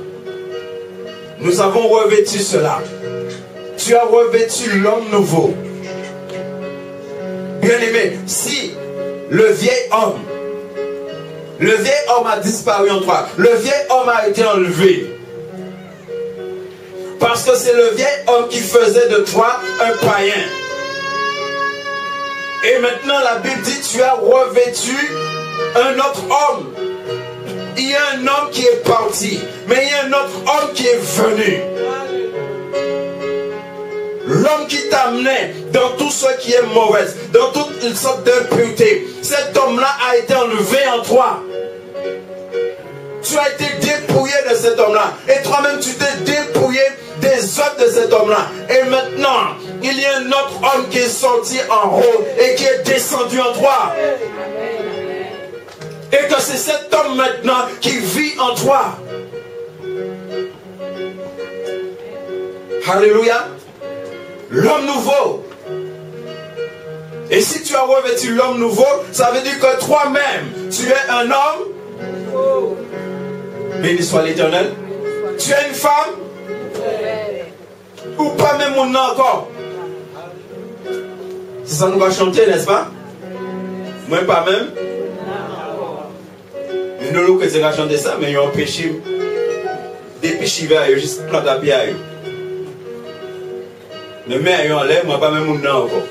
Nous avons revêtu cela. Tu as revêtu l'homme nouveau. Bien aimé, si le vieil homme a disparu en toi, le vieil homme a été enlevé. Parce que c'est le vieil homme qui faisait de toi un païen. Et maintenant la Bible dit, tu as revêtu un autre homme. Il y a un homme qui est parti, mais il y a un autre homme qui est venu. L'homme qui t'amenait dans tout ce qui est mauvais, dans toutes les sortes d'impureté, cet homme-là a été enlevé en toi. Tu as été dépouillé de cet homme-là. Et toi-même, tu t'es dépouillé des œuvres de cet homme-là. Et maintenant, il y a un autre homme qui est sorti en haut et qui est descendu en toi. Et que c'est cet homme maintenant qui vit en toi. Alléluia. L'homme nouveau. Et si tu as revêtu l'homme nouveau, ça veut dire que toi-même, tu es un homme. Béni soit l'Éternel. Tu es une femme. Ou pas même mon nom encore. C'est ça nous va chanter, n'est-ce pas? Moi pas même. Je ne sais pas si chanter ça, mais ils ont péché. Depuis Chiva, ils ont juste planté à pied. Ne mets en l'air, moi pas même mon nom encore.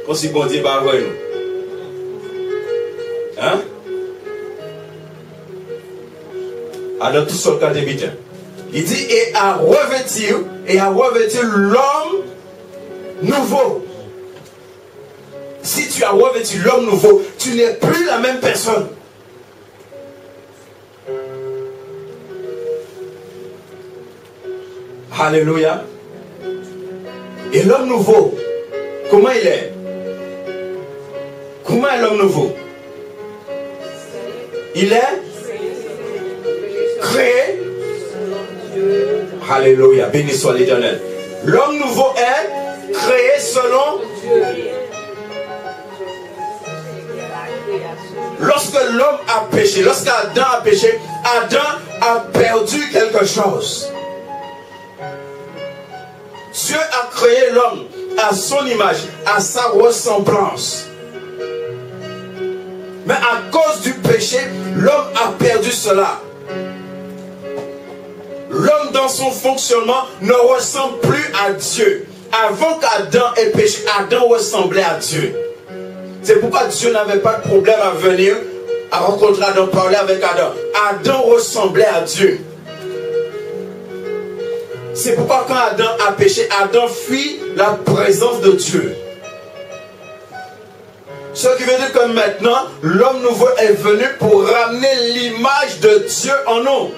Comme si bon Dieu va voir nous. Hein? Alors tout ce cas de vite. Il dit et à revêtir l'homme nouveau. Si tu as revêtu l'homme nouveau, tu n'es plus la même personne. Alléluia. Et l'homme nouveau, comment il est? Comment est l'homme nouveau? Il est créé. Alléluia. Béni soit l'Éternel. L'homme nouveau est créé selon Dieu. Lorsque l'homme a péché, lorsqu'Adam a péché, Adam a perdu quelque chose. Dieu a créé l'homme à son image, à sa ressemblance. Mais à cause du péché, l'homme a perdu cela. l'homme dans son fonctionnement ne ressemble plus à Dieu. Avant qu'Adam ait péché, Adam ressemblait à Dieu. C'est pourquoi Dieu n'avait pas de problème à venir, à rencontrer Adam, parler avec Adam. Adam ressemblait à Dieu. C'est pourquoi quand Adam a péché, Adam fuit la présence de Dieu. Ce qui veut dire que maintenant, l'homme nouveau est venu pour ramener l'image de Dieu en nous.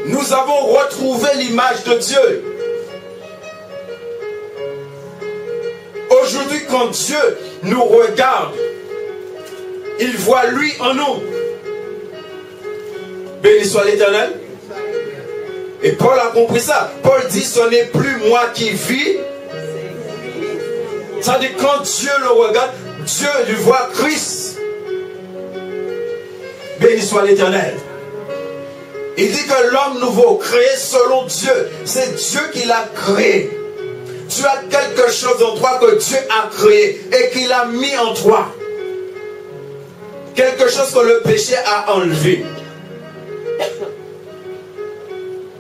Nous avons retrouvé l'image de Dieu. Aujourd'hui, quand Dieu nous regarde, il voit lui en nous. Béni soit l'Éternel. Et Paul a compris ça. Paul dit, ce n'est plus moi qui vis. Ça dit, quand Dieu le regarde, Dieu lui voit Christ. Béni soit l'Éternel. Il dit que l'homme nouveau, créé selon Dieu, c'est Dieu qui l'a créé. Tu as quelque chose en toi que Dieu a créé et qu'il a mis en toi. Quelque chose que le péché a enlevé.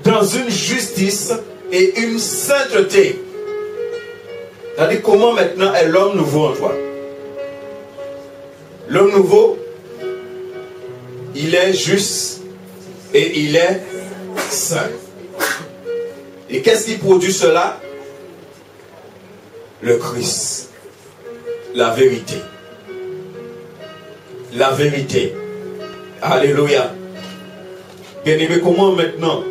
Dans une justice et une sainteté. C'est-à-dire comment maintenant est l'homme nouveau en toi? L'homme nouveau, il est juste et il est saint. Et qu'est-ce qui produit cela? Le Christ. La vérité. La vérité. Alléluia. Bien-aimé, comment maintenant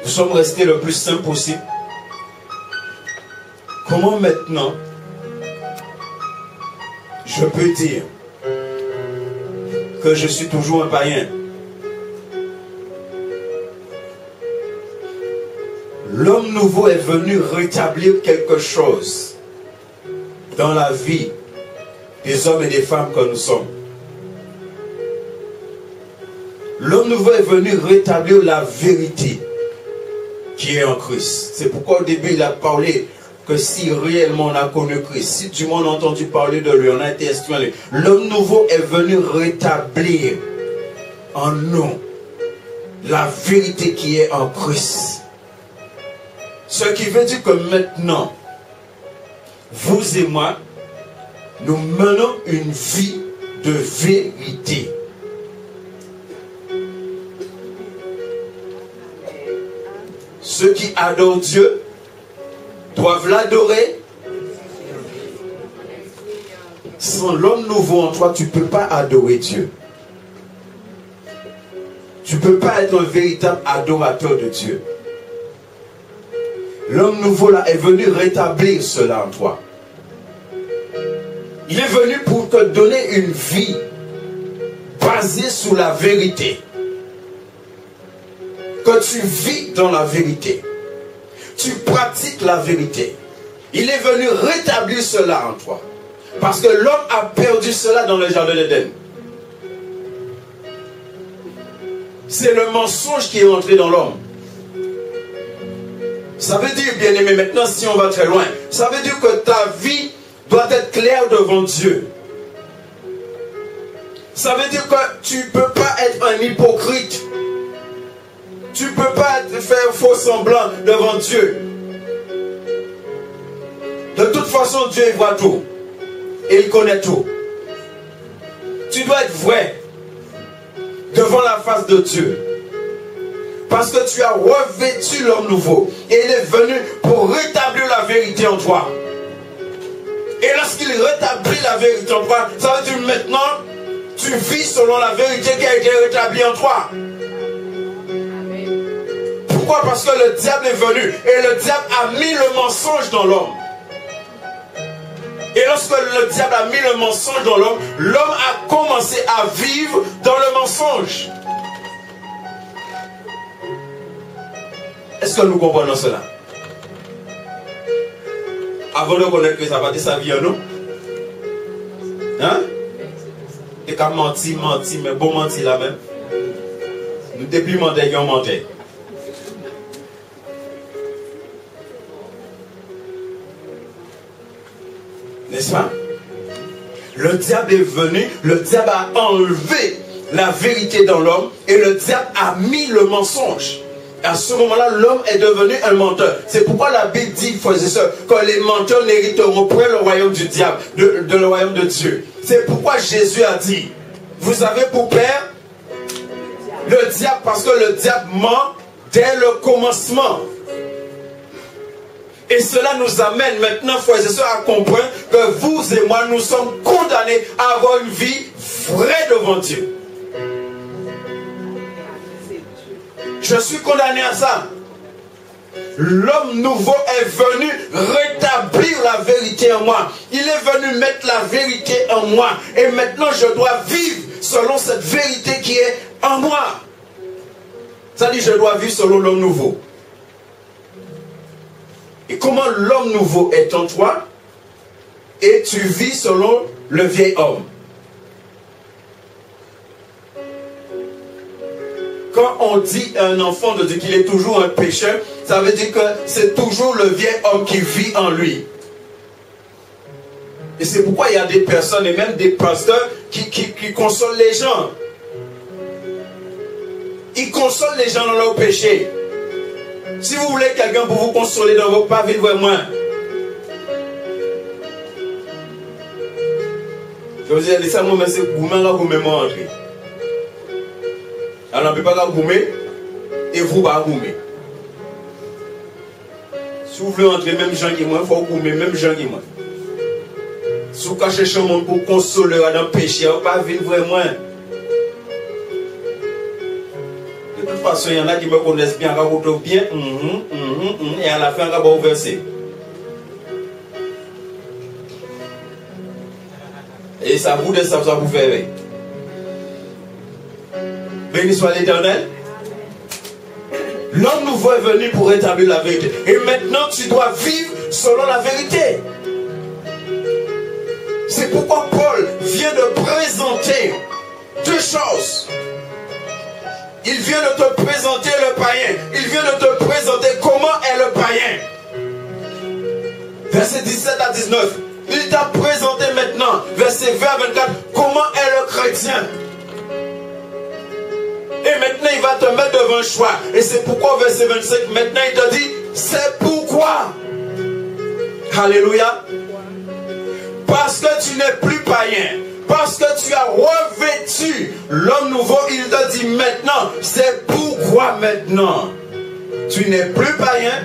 nous sommes restés le plus saints possible? Comment maintenant je peux dire que je suis toujours un païen? L'homme nouveau est venu rétablir quelque chose dans la vie des hommes et des femmes que nous sommes. L'homme nouveau est venu rétablir la vérité qui est en Christ. C'est pourquoi au début il a parlé que si réellement on a connu Christ, si du monde a entendu parler de lui, on a été instruit, l'homme nouveau est venu rétablir en nous la vérité qui est en Christ. Ce qui veut dire que maintenant, vous et moi, nous menons une vie de vérité. Ceux qui adorent Dieu doivent l'adorer. Sans l'homme nouveau en toi, tu ne peux pas adorer Dieu. Tu ne peux pas être un véritable adorateur de Dieu. L'homme nouveau là est venu rétablir cela en toi. Il est venu pour te donner une vie basée sur la vérité. Que tu vis dans la vérité. Tu pratiques la vérité. Il est venu rétablir cela en toi. Parce que l'homme a perdu cela dans le jardin d'Éden. C'est le mensonge qui est entré dans l'homme. Ça veut dire, bien aimé, maintenant si on va très loin, ça veut dire que ta vie doit être claire devant Dieu. Ça veut dire que tu ne peux pas être un hypocrite. Tu ne peux pas faire faux semblant devant Dieu. De toute façon, Dieu il voit tout. Et il connaît tout. Tu dois être vrai devant la face de Dieu. Parce que tu as revêtu l'homme nouveau. Et il est venu pour rétablir la vérité en toi. Et lorsqu'il rétablit la vérité en toi, ça veut dire maintenant, tu vis selon la vérité qui a été rétablie en toi. Pourquoi? Parce que le diable est venu et le diable a mis le mensonge dans l'homme. Et lorsque le diable a mis le mensonge dans l'homme, l'homme a commencé à vivre dans le mensonge. Est-ce que nous comprenons cela? Avant de connaître que ça va être sa vie en nous. Hein? Et quand menti, mais bon menti là même. Nous depuis mentir, on mentait. N'est-ce pas? Le diable est venu, le diable a enlevé la vérité dans l'homme et le diable a mis le mensonge. À ce moment-là, l'homme est devenu un menteur. C'est pourquoi la Bible dit, frères et sœurs, que les menteurs n'hériteront point le royaume du diable, le royaume de Dieu. C'est pourquoi Jésus a dit, vous avez pour père le diable, parce que le diable ment dès le commencement. Et cela nous amène maintenant, frères et sœurs, à comprendre que vous et moi, nous sommes condamnés à avoir une vie vraie devant Dieu. Je suis condamné à ça. L'homme nouveau est venu rétablir la vérité en moi. Il est venu mettre la vérité en moi. Et maintenant, je dois vivre selon cette vérité qui est en moi. Ça dit, je dois vivre selon l'homme nouveau. Et comment l'homme nouveau est en toi? Et tu vis selon le vieil homme. Quand on dit à un enfant de Dieu qu'il est toujours un pécheur, ça veut dire que c'est toujours le vieil homme qui vit en lui. Et c'est pourquoi il y a des personnes et même des pasteurs qui consolent les gens. Ils consolent les gens dans leur péché. Si vous voulez quelqu'un pour vous consoler dans vos pas, vivre moins. Je vous ai dit ça, moi, mais c'est gourmand là, vous m'aimez entrer. Alors, on ne peut pas goumer et vous pas goumer. Si vous voulez entrer même gens qui moi, il faut goumer même gens qui moi. Si vous cachez chez monde pour consoler dans le péché, vous ne pas vivre vraiment. De toute façon, il y en a qui me connaissent bien, bien, et à la fin, on va vous verser. Et ça vous laisse, ça vous fait. Béni soit l'Éternel. L'homme nouveau est venu pour rétablir la vérité. Et maintenant, tu dois vivre selon la vérité. C'est pourquoi Paul vient de présenter deux choses. Il vient de te présenter le païen. Il vient de te présenter comment est le païen. Versets 17 à 19. Il t'a présenté maintenant, verset 20 à 24, comment est le chrétien. Et maintenant, il va te mettre devant un choix. Et c'est pourquoi, verset 25, maintenant, il te dit, c'est pourquoi. Alléluia. Parce que tu n'es plus païen. Parce que tu as revêtu l'homme nouveau, il te dit maintenant, c'est pourquoi maintenant. Tu n'es plus païen.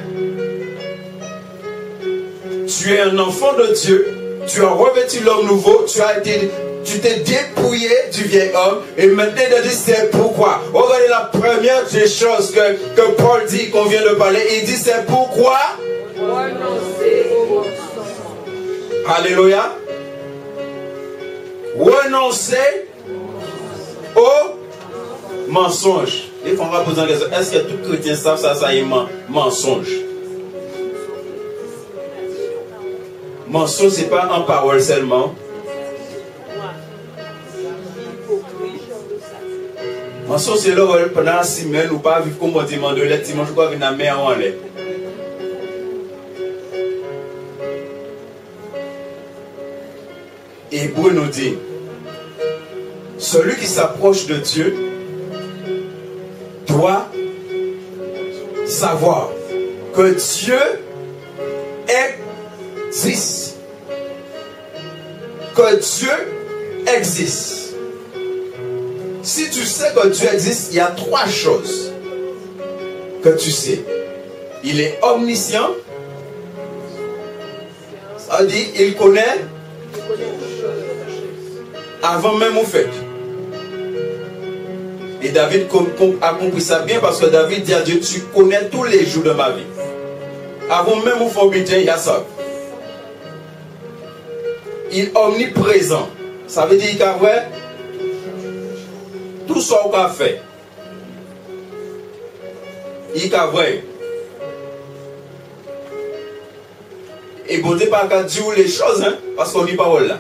Tu es un enfant de Dieu. Tu as revêtu l'homme nouveau. Tu t'es dépouillé du vieil homme. Et maintenant, il te dit, c'est pourquoi. Regardez la première des choses que Paul dit, qu'on vient de parler. Il dit, c'est pourquoi. Alléluia. Renoncer au mensonge. Il faut poser la question, est-ce que tout chrétien savent ça est mensonge? Mensonge, ce n'est pas en parole seulement. Mensonge, c'est là où pendant 6 semaines, ou pas vivre comme on dit, de l'aide, dimanche, quoi, venir à la mer en l'air. Et Hébreu nous dit, celui qui s'approche de Dieu doit savoir que Dieu existe. Que Dieu existe. Si tu sais que Dieu existe, il y a 3 choses que tu sais. Il est omniscient. Ça veut dire, il connaît avant même au fait. Et David a compris ça bien parce que David dit à Dieu, tu connais tous les jours de ma vie. Avant même au fond, il y a ça. Il est omniprésent. Ça veut dire qu'il a fait tout ce qu'on a fait. Il a fait. Et bon Dieu pas qu'à dire les choses, hein, parce qu'on dit pas là.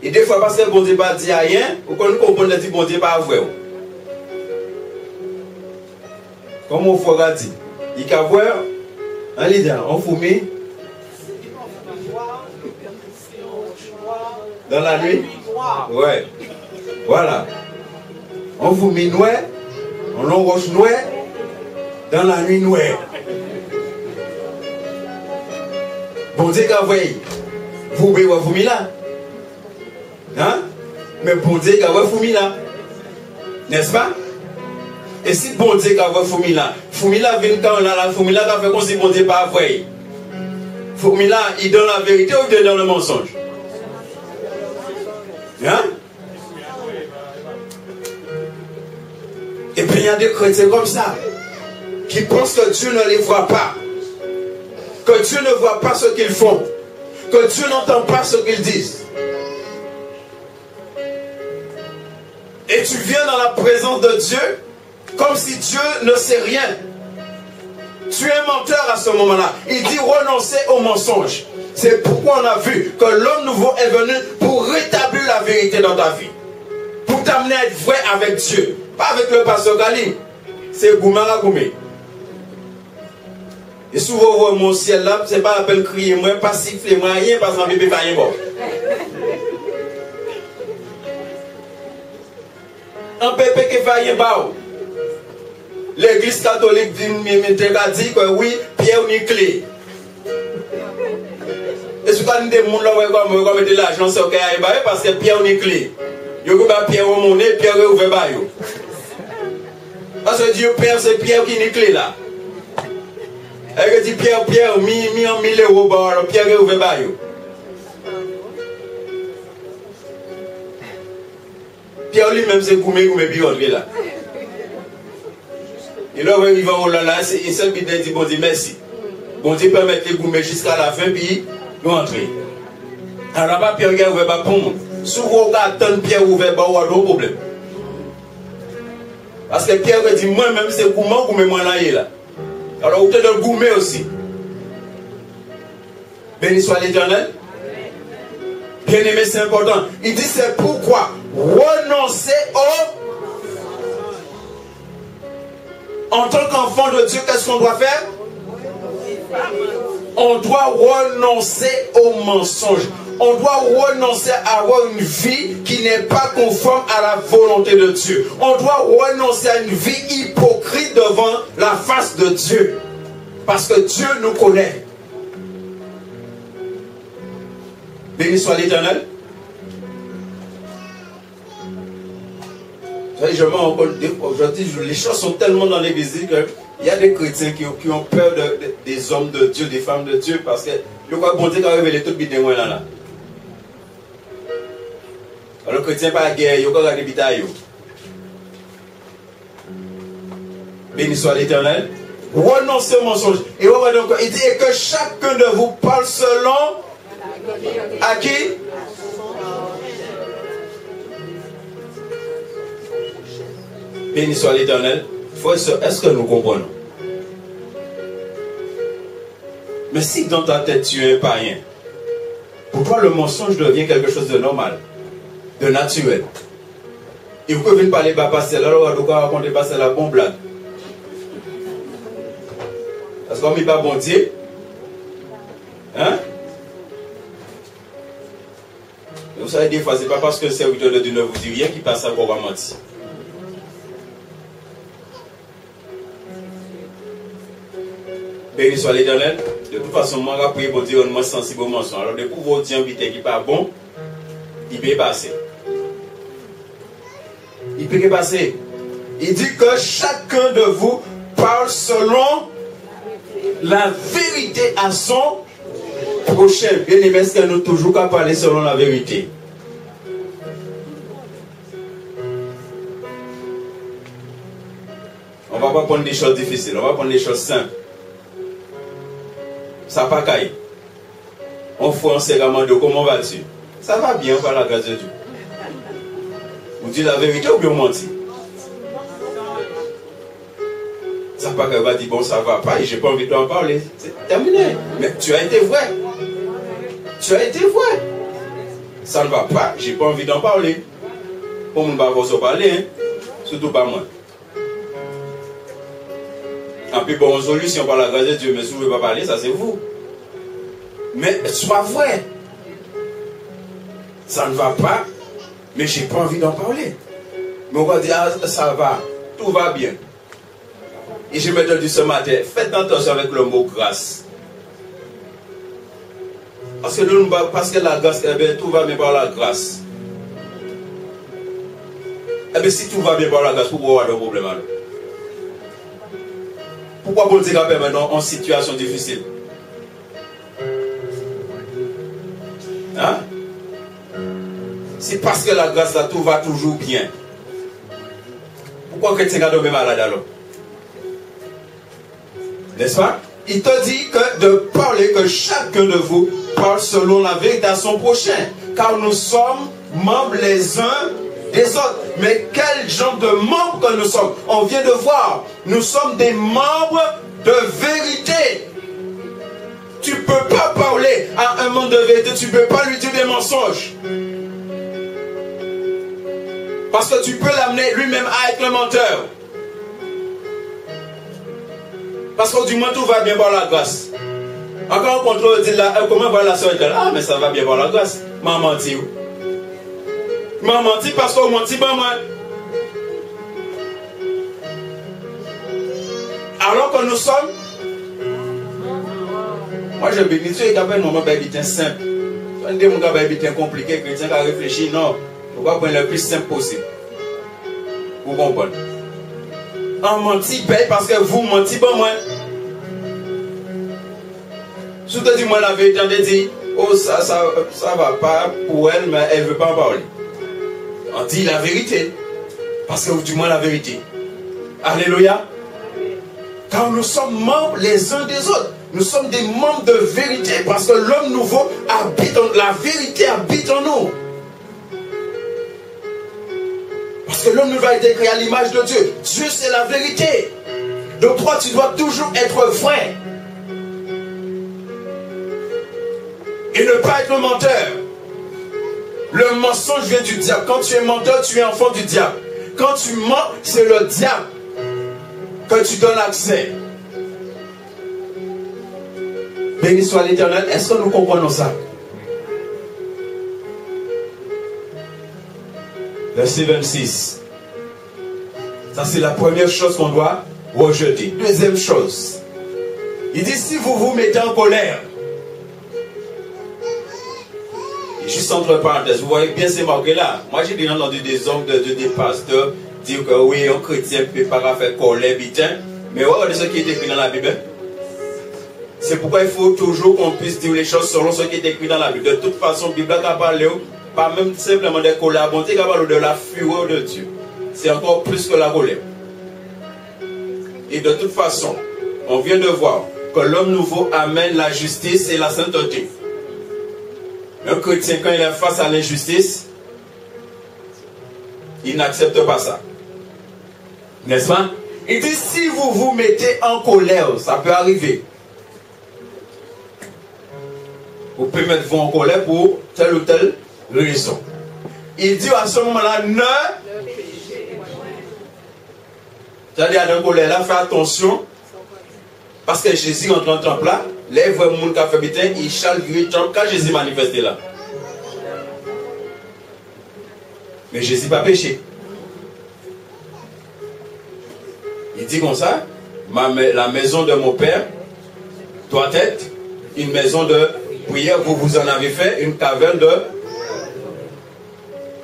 Et des fois, parce que bon Dieu pas dit rien, ou qu'on comprend que bon Dieu pas vrai. Comme mon frère a dit, il a voir un leader, on fumé dans la nuit. Ouais. Voilà. On vous met noir, on l'enroche noir, dans la nuit noire. Bon Dieu qu'a voyé, vous pouvez vous mis là. Hein? Mais bon Dieu qu'a voyé là. N'est-ce pas? Et si bon Dieu qu'a voyé là vient quand on a la Fumila qu'a fait comme si bon Dieu pas voyé. Fumila, il donne la vérité ou il donne le mensonge? Hein? Et puis il y a des chrétiens comme ça qui pensent que Dieu ne les voit pas, que Dieu ne voit pas ce qu'ils font, que Dieu n'entend pas ce qu'ils disent. Et tu viens dans la présence de Dieu comme si Dieu ne sait rien. Tu es menteur à ce moment-là. Il dit renoncer au mensonge. C'est pourquoi on a vu que l'homme nouveau est venu pour rétablir la vérité dans ta vie, pour t'amener à être vrai avec Dieu. Pas avec le pasteur Galim. C'est Goumara Goumé. Et souvent, mon ciel là, c'est pas la peine de crier, moi, pas siffler, moi, rien, parce que ma bébé va rien voir. Un bébé qui va rien voir. L'église catholique dit que oui, Pierre ou clé. Et ce qu'on dit, des gens là, comme de l'argent, c'est OK, parce que Pierre ou clé. Il y a Pierre au monnaie, Pierre est ouvert. Parce que Dieu Père, c'est Pierre qui est clé là. Elle dit Pierre, mis en 1000 euros, Pierre est ouvert. Pierre lui-même, c'est Goumé, puis là. Et là, il va au là, c'est seul qui dit bon Dieu merci. Bon Dieu permet les Goumé jusqu'à la fin, puis nous entrer. Alors là, Pierre est ouvert pour moi. Souvent, on attend Pierre ouvert, il y a un problème. Parce que Pierre dit, moi-même, c'est Goumé, moi là. Alors, vous êtes de Goumé aussi. Béni soit l'Éternel. Bien aimé, c'est important. Il dit, c'est pourquoi renoncer en tant qu'enfant de Dieu, qu'est-ce qu'on doit faire? On doit renoncer au mensonge. On doit renoncer à avoir une vie qui n'est pas conforme à la volonté de Dieu. On doit renoncer à une vie hypocrite devant la face de Dieu. Parce que Dieu nous connaît. Béni soit l'Éternel. Aujourd'hui, les choses sont tellement dans l'église qu'il y a des chrétiens qui ont peur des hommes de Dieu, des femmes de Dieu, parce que le quoi bon Dieu qui a révélé tout le monde là. Alors, le chrétien pas guerre, il y a des bitailles. Béni soit l'Éternel. Renoncez au mensonge. Et il dit que chacun de vous parle selon à qui? Béni soit l'Éternel. Est-ce que nous comprenons? Mais si dans ta tête tu es un païen, pour toi le mensonge devient quelque chose de normal, de naturel. Et vous pouvez venir parler de passer là, on va raconter passer la bonne blague. Parce qu'on n'est pas bon Dieu. Hein? Vous savez, des fois, ce n'est pas parce que le serviteur de Dieu ne vous dit rien qui passe à quoi on va mentir. Béni soit l'Éternel. De toute façon, moi, je prie pour dire qu'on est sensible au mensonge. Alors, de pouvoir dire qui n'est pas bon, il peut passer. Il peut passer. Il dit que chacun de vous parle selon la vérité à son prochain. Bien aimé, est-ce que nous toujours qu'à parler selon la vérité? On ne va pas prendre des choses difficiles, on va prendre des choses simples. Ça pas caille. On fait un serment de comment vas-tu? Ça va bien par la grâce de Dieu. Vous dites la vérité ou bien vous mentez? Ça pas qu'elle va dire bon ça va pas et j'ai pas envie d'en parler. C'est terminé. Mais tu as été vrai. Tu as été vrai. Ça ne va pas, j'ai pas envie d'en parler. On ne va pas vous parler, hein? Surtout pas moi. En plus, bon, solution par la grâce de Dieu, mais si vous ne voulez pas parler, ça c'est vous. Mais sois vrai. Ça ne va pas, Mais j'ai pas envie d'en parler. Mais on va dire, ah, ça va, tout va bien. Et je me dis ce matin, faites attention avec le mot grâce. Parce que la grâce, eh bien, tout va bien par la grâce. Eh bien, si tout va bien par la grâce, pourquoi avoir de problème alors? Pourquoi bon Dieu va maintenant en situation difficile? Hein? C'est parce que la grâce là, tout va toujours bien. Pourquoi chrétien a tombé malade alors? N'est-ce pas? Il te dit que de parler, que chacun de vous parle selon la vérité à son prochain. Car nous sommes membres les uns des autres. Mais quel genre de membres que nous sommes? On vient de voir. Nous sommes des membres de vérité. Tu ne peux pas parler à un membre de vérité. Tu ne peux pas lui dire des mensonges. Parce que tu peux l'amener lui-même à être le menteur. Parce que du moins tout va bien par la grâce. Encore on contrôle, dit là, comment va la soeur? Ah, mais ça va bien par la grâce. M'a menti. M'a menti parce qu'on menti pas moi. Alors que nous sommes. Moi je bénis Dieu et qu'après nous, c'est simple. On dit que c'est compliqué, chrétien qui a réfléchi. Non, on va prendre le plus simple possible. Vous comprenez? On mentit, paye parce que vous mentez pas moi. Si tu dis moi la vérité, on te dit, oh ça va pas pour elle, mais elle ne veut pas en parler. On dit la vérité. Parce que du moins la vérité. Alléluia. Car nous sommes membres les uns des autres. Nous sommes des membres de vérité. Parce que l'homme nouveau habite en la vérité habite en nous. Parce que l'homme nouveau a été créé à l'image de Dieu. Dieu c'est la vérité. Donc toi tu dois toujours être vrai. Et ne pas être menteur. Le mensonge vient du diable. Quand tu es menteur, tu es enfant du diable. Quand tu mens, c'est le diable que tu donnes accès. Béni soit l'Éternel. Est-ce que nous comprenons ça? Verset 26. Ça c'est la première chose qu'on doit rejeter. Deuxième chose. Il dit si vous vous mettez en colère. Juste entre parenthèses, vous voyez bien c'est marqué là. Moi j'ai déjà entendu des hommes, des pasteurs dire que oui, un chrétien ne peut pas faire colère, bitin. Mais regardez ce qui est écrit dans la Bible. C'est pourquoi il faut toujours qu'on puisse dire les choses selon ce qui est écrit dans la Bible. De toute façon, la Bible a parlé, pas même simplement de colère, bonté, elle parle de la fureur de Dieu. C'est encore plus que la colère. Et de toute façon, on vient de voir que l'homme nouveau amène la justice et la sainteté. Un chrétien, quand il est face à l'injustice, il n'accepte pas ça. N'est-ce pas? Il dit, si vous vous mettez en colère, ça peut arriver. Vous pouvez mettre vous en colère pour telle ou telle raison. Il dit à ce moment-là, c'est-à-dire à la colère là, fais attention. Parce que Jésus entre en temple là, les vrais gens qui ont fait bitin, ils chale quand Jésus manifesté là. Mais Jésus n'a pas péché. Il dit comme ça, la maison de mon père doit être une maison de prière. Vous en avez fait une caverne de...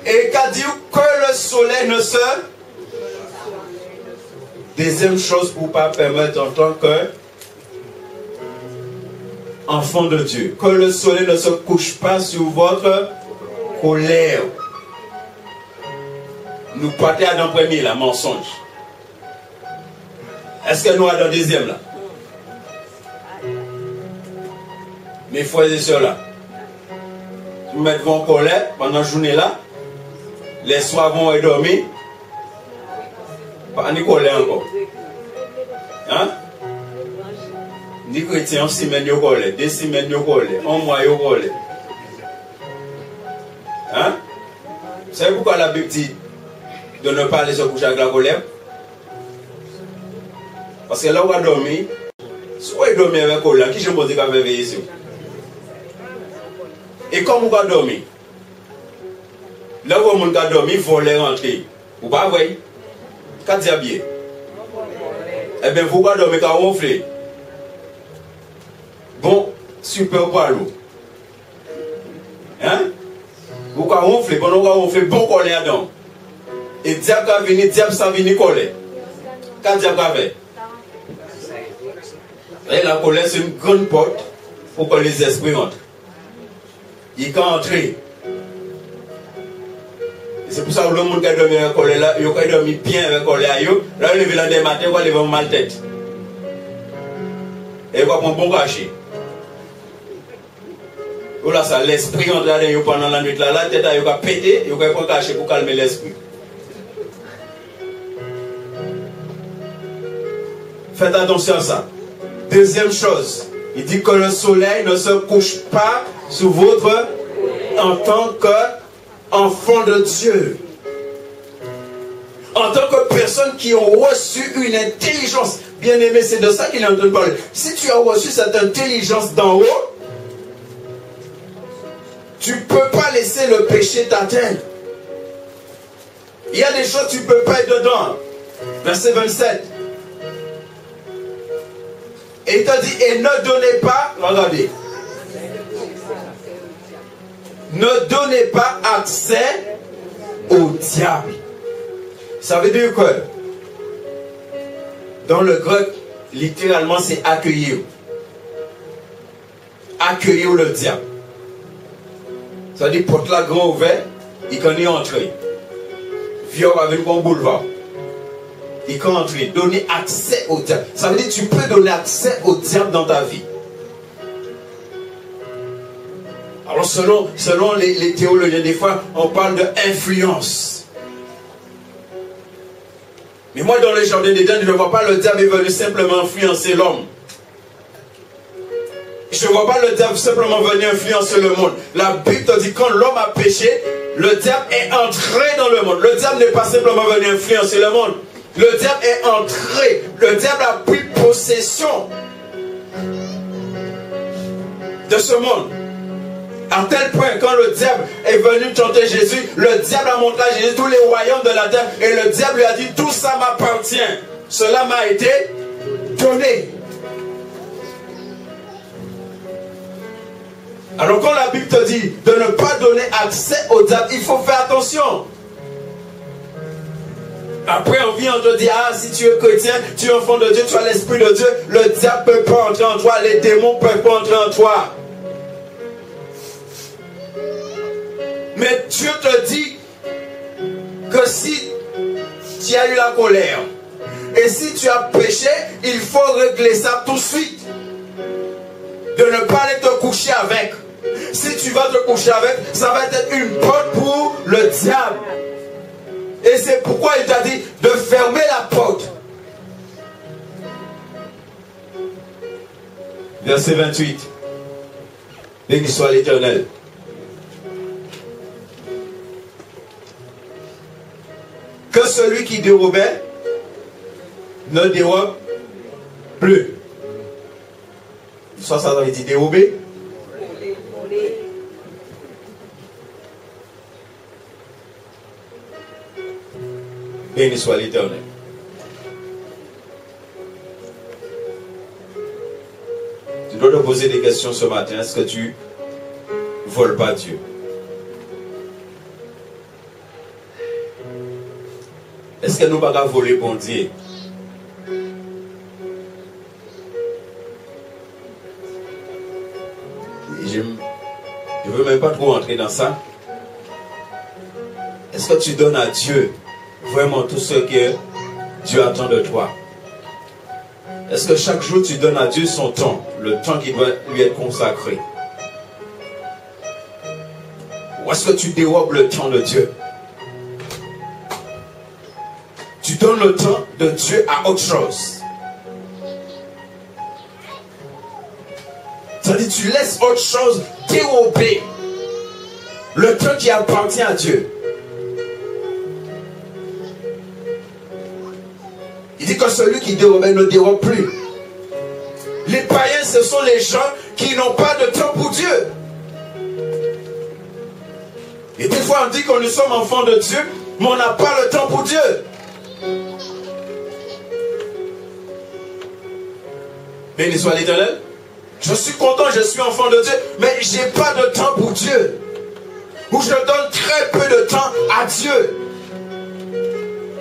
Et qu'a dit que le soleil ne se... Deuxième chose pour ne pas permettre en tant que enfant de Dieu, que le soleil ne se couche pas sur votre colère. Nous partons dans le premier, là, mensonge. Est-ce que nous avons dans le deuxième, là? Mes frères et sœurs, là, vous mettez en colère pendant la journée, là, les soirs vont dormir, pas ni colère encore. Hein? Ni chrétien, 6 semaines de colère, 2 semaines de colère, 1 mois de colère. Hein? Vous savez pourquoi la Bible dit de ne pas aller se coucher avec la colère? Parce que là où on va dormir, si on dormit avec la colère, qui je me dis qu'on va veiller ici? Et comme on va dormir? Là où mon gars dormi, voler rentrer. Ou pas vrai? Qu'est-ce que diable? Eh bien, vous pouvez dormir quand on fait. Bon, super poilou. Hein? Vous pouvez ronfler, pendant qu'on ronfle, bon colère dedans. Et diable va venir, diable ça venir coller. Qu'est-ce que diable va faire? Et la colère, c'est une grande porte pour que les esprits entrent. Ils peuvent entrer. C'est pour ça que le monde qui a dormi avec colère là, il a dormi bien avec colère. Là, il lever le matin, il va lever mal tête. Et il va prendre un bon cachet. Là, ça, l'esprit entre là pendant la nuit, là, la tête il va péter, il va prendre un cachet pour calmer l'esprit. Faites attention à ça. Deuxième chose, il dit que le soleil ne se couche pas sur votre en tant qu'enfant de Dieu. En tant que personne qui a reçu une intelligence. Bien aimé, c'est de ça qu'il est en train de parler. Si tu as reçu cette intelligence d'en haut, tu ne peux pas laisser le péché t'atteindre. Il y a des choses que tu ne peux pas être dedans. Verset 27. Et il te dit, et ne donnez pas, regardez, ne donnez pas accès au diable. Ça veut dire que, dans le grec, littéralement, c'est accueillir. Accueillir le diable. Ça veut dire, porte la grand ouvert, il peut y entrer. Viol avec un boulevard. Il peut entrer, donner accès au diable. Ça veut dire que tu peux donner accès au diable dans ta vie. Alors selon les théologiens, des fois, on parle d'influence. Mais moi, dans le jardin d'Éden, je ne vois pas le diable est venu simplement influencer l'homme. Je ne vois pas le diable simplement venir influencer le monde. La Bible te dit quand l'homme a péché, le diable est entré dans le monde. Le diable n'est pas simplement venu influencer le monde. Le diable est entré. Le diable a pris possession de ce monde. À tel point, quand le diable est venu tenter Jésus, le diable a montré à Jésus tous les royaumes de la terre. Et le diable lui a dit, tout ça m'appartient. Cela m'a été donné. Alors quand la Bible te dit de ne pas donner accès au diable, il faut faire attention. Après on vient, on te dit, ah si tu es chrétien, tu es enfant de Dieu, tu as l'esprit de Dieu, le diable ne peut pas entrer en toi, les démons ne peuvent pas entrer en toi. Mais Dieu te dit que si tu as eu la colère et si tu as péché, il faut régler ça tout de suite. De ne pas aller te coucher avec. Si tu vas te coucher avec, ça va être une porte pour le diable. Et c'est pourquoi il t'a dit de fermer la porte. Verset 28. Béni soit l'Éternel. Que celui qui dérobait ne dérobe plus. Ça veut dire dérober. Béni soit l'Éternel. Tu dois te poser des questions ce matin. Est-ce que tu voles pas Dieu? Est-ce que nous ne pouvons pas voler bon Dieu? Je ne veux même pas trop entrer dans ça. Est-ce que tu donnes à Dieu vraiment tout ce que Dieu attend de toi? Est-ce que chaque jour tu donnes à Dieu son temps, le temps qui doit lui être consacré? Ou est-ce que tu dérobes le temps de Dieu? Tu donnes le temps de Dieu à autre chose. C'est-à-dire tu laisses autre chose dérober le temps qui appartient à Dieu. Il dit que celui qui dérobe ne dérobe plus. Les païens, ce sont les gens qui n'ont pas de temps pour Dieu. Et des fois on dit que nous sommes enfants de Dieu, mais on n'a pas le temps pour Dieu. Béni soit l'Éternel. Je suis content, je suis enfant de Dieu, mais je n'ai pas de temps pour Dieu. Ou je donne très peu de temps à Dieu.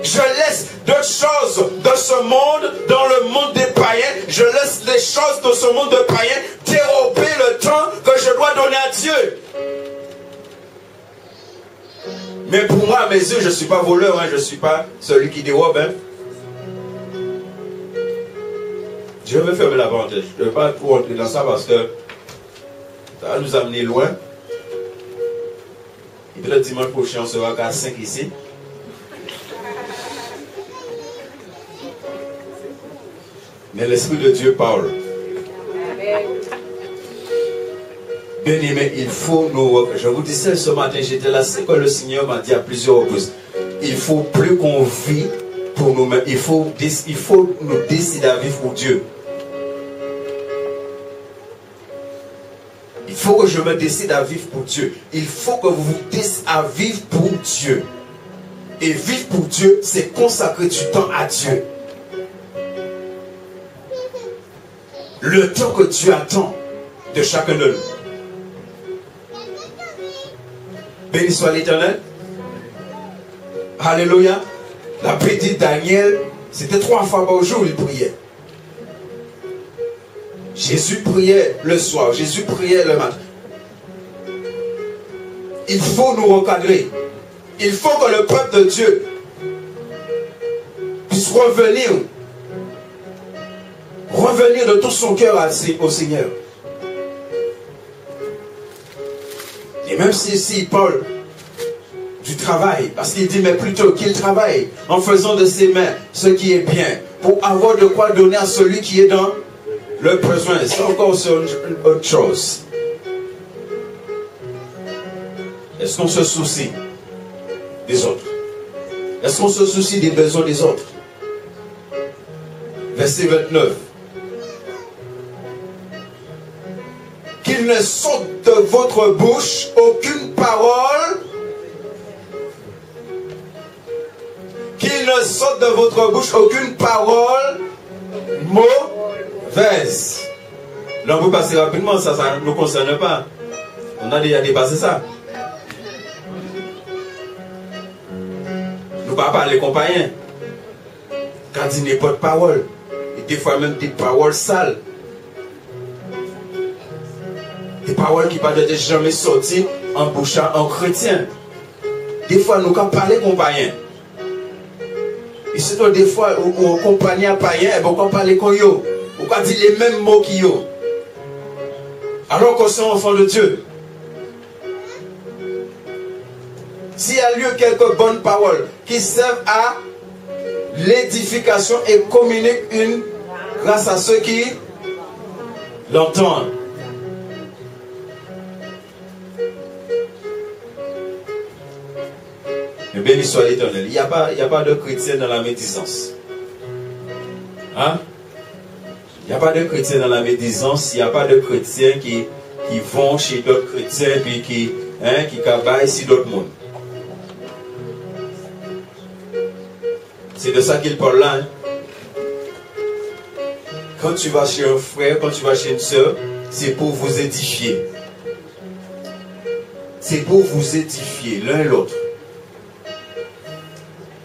Je laisse d'autres choses de ce monde, dans le monde des païens. Je laisse les choses de ce monde de païens dérober le temps que je dois donner à Dieu. Mais pour moi, à mes yeux, je ne suis pas voleur, hein, je ne suis pas celui qui dérobe. Hein. Je vais fermer la parenthèse. Je ne vais pas trop rentrer dans ça parce que ça va nous amener loin. Et puis le dimanche prochain, on sera qu'à 5 ici. Mais l'Esprit de Dieu parle. Bien aimé, il faut nous... Je vous disais ce matin, j'étais là, c'est que le Seigneur m'a dit à plusieurs reprises. Il faut plus qu'on vit pour nous-mêmes. Il faut nous décider à vivre pour Dieu. Il faut que je me décide à vivre pour Dieu. Il faut que vous vous décidez à vivre pour Dieu. Et vivre pour Dieu, c'est consacrer du temps à Dieu. Le temps que Dieu attend de chacun de nous. Béni soit l'Éternel. Alléluia. La petite Daniel, c'était 3 fois par jour il priait. Jésus priait le soir, Jésus priait le matin. Il faut nous recadrer. Il faut que le peuple de Dieu puisse revenir de tout son cœur au Seigneur. Et même s'il parle du travail, parce qu'il dit, mais plutôt qu'il travaille en faisant de ses mains ce qui est bien, pour avoir de quoi donner à celui qui est dans le besoin. C'est encore une autre chose. Est-ce qu'on se soucie des autres? Est-ce qu'on se soucie des besoins des autres? Verset 29. Qu'il ne sorte de votre bouche aucune parole. Qu'il ne sorte de votre bouche aucune parole mauvaise. Là, on peut passer rapidement, ça ne nous concerne pas. On a déjà dépassé ça. Nous ne parlons pas les compagnons. Quand il n'est pas de parole. Et des fois même des paroles sales. Des paroles qui ne peuvent jamais sortir en bouchant en chrétien. Des fois, nous quand parler compagnons. Et c'est des fois où on compagne un païen, et on parle comme yo. On peut dire les mêmes mots qu'il yo. Alors qu'on est enfant de Dieu. S'il y a lieu quelques bonnes paroles qui servent à l'édification et communiquent une grâce à ceux qui l'entendent. Mais béni soit l'Éternel. Il n'y a pas de chrétien dans la médisance. Hein? Il n'y a pas de chrétien dans la médisance. Il n'y a pas de chrétiens qui vont chez d'autres chrétiens et qui cabaillent sur d'autres mondes. C'est de ça qu'il parle là. Hein? Quand tu vas chez un frère, quand tu vas chez une soeur, c'est pour vous édifier. C'est pour vous édifier l'un et l'autre.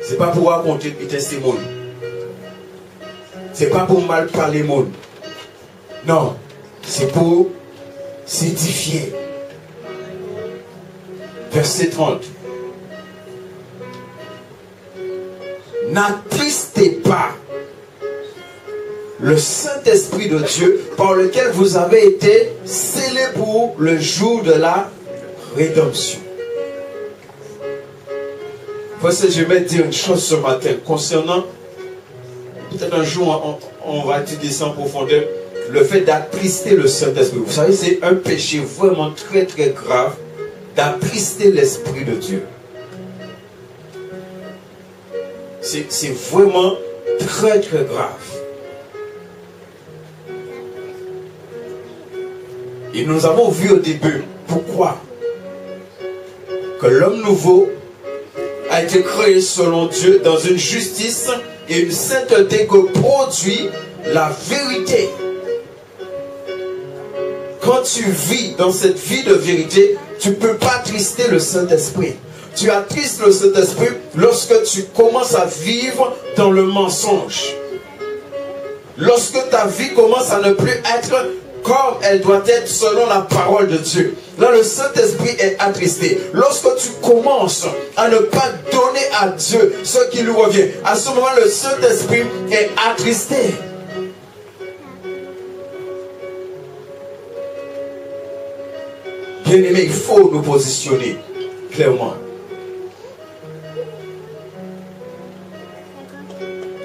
C'est pas pour raconter des testimonies. C'est pas pour mal parler monde. Non, c'est pour s'édifier. Verset 30. N'attristez pas le Saint-Esprit de Dieu par lequel vous avez été scellés pour le jour de la rédemption. Voici, je vais dire une chose ce matin concernant, peut-être un jour on va étudier ça en profondeur, le fait d'attrister le Saint-Esprit. Vous savez, c'est un péché vraiment très très grave d'attrister l'Esprit de Dieu. C'est vraiment très très grave. Et nous avons vu au début pourquoi. que l'homme nouveau a été créé selon Dieu dans une justice et une sainteté que produit la vérité. Quand tu vis dans cette vie de vérité, tu ne peux pas attrister le Saint-Esprit. Tu attristes le Saint-Esprit lorsque tu commences à vivre dans le mensonge. Lorsque ta vie commence à ne plus être comme elle doit être selon la parole de Dieu. Là, le Saint-Esprit est attristé. Lorsque tu commences à ne pas donner à Dieu ce qui lui revient, à ce moment, le Saint-Esprit est attristé. Bien-aimé, il faut nous positionner clairement.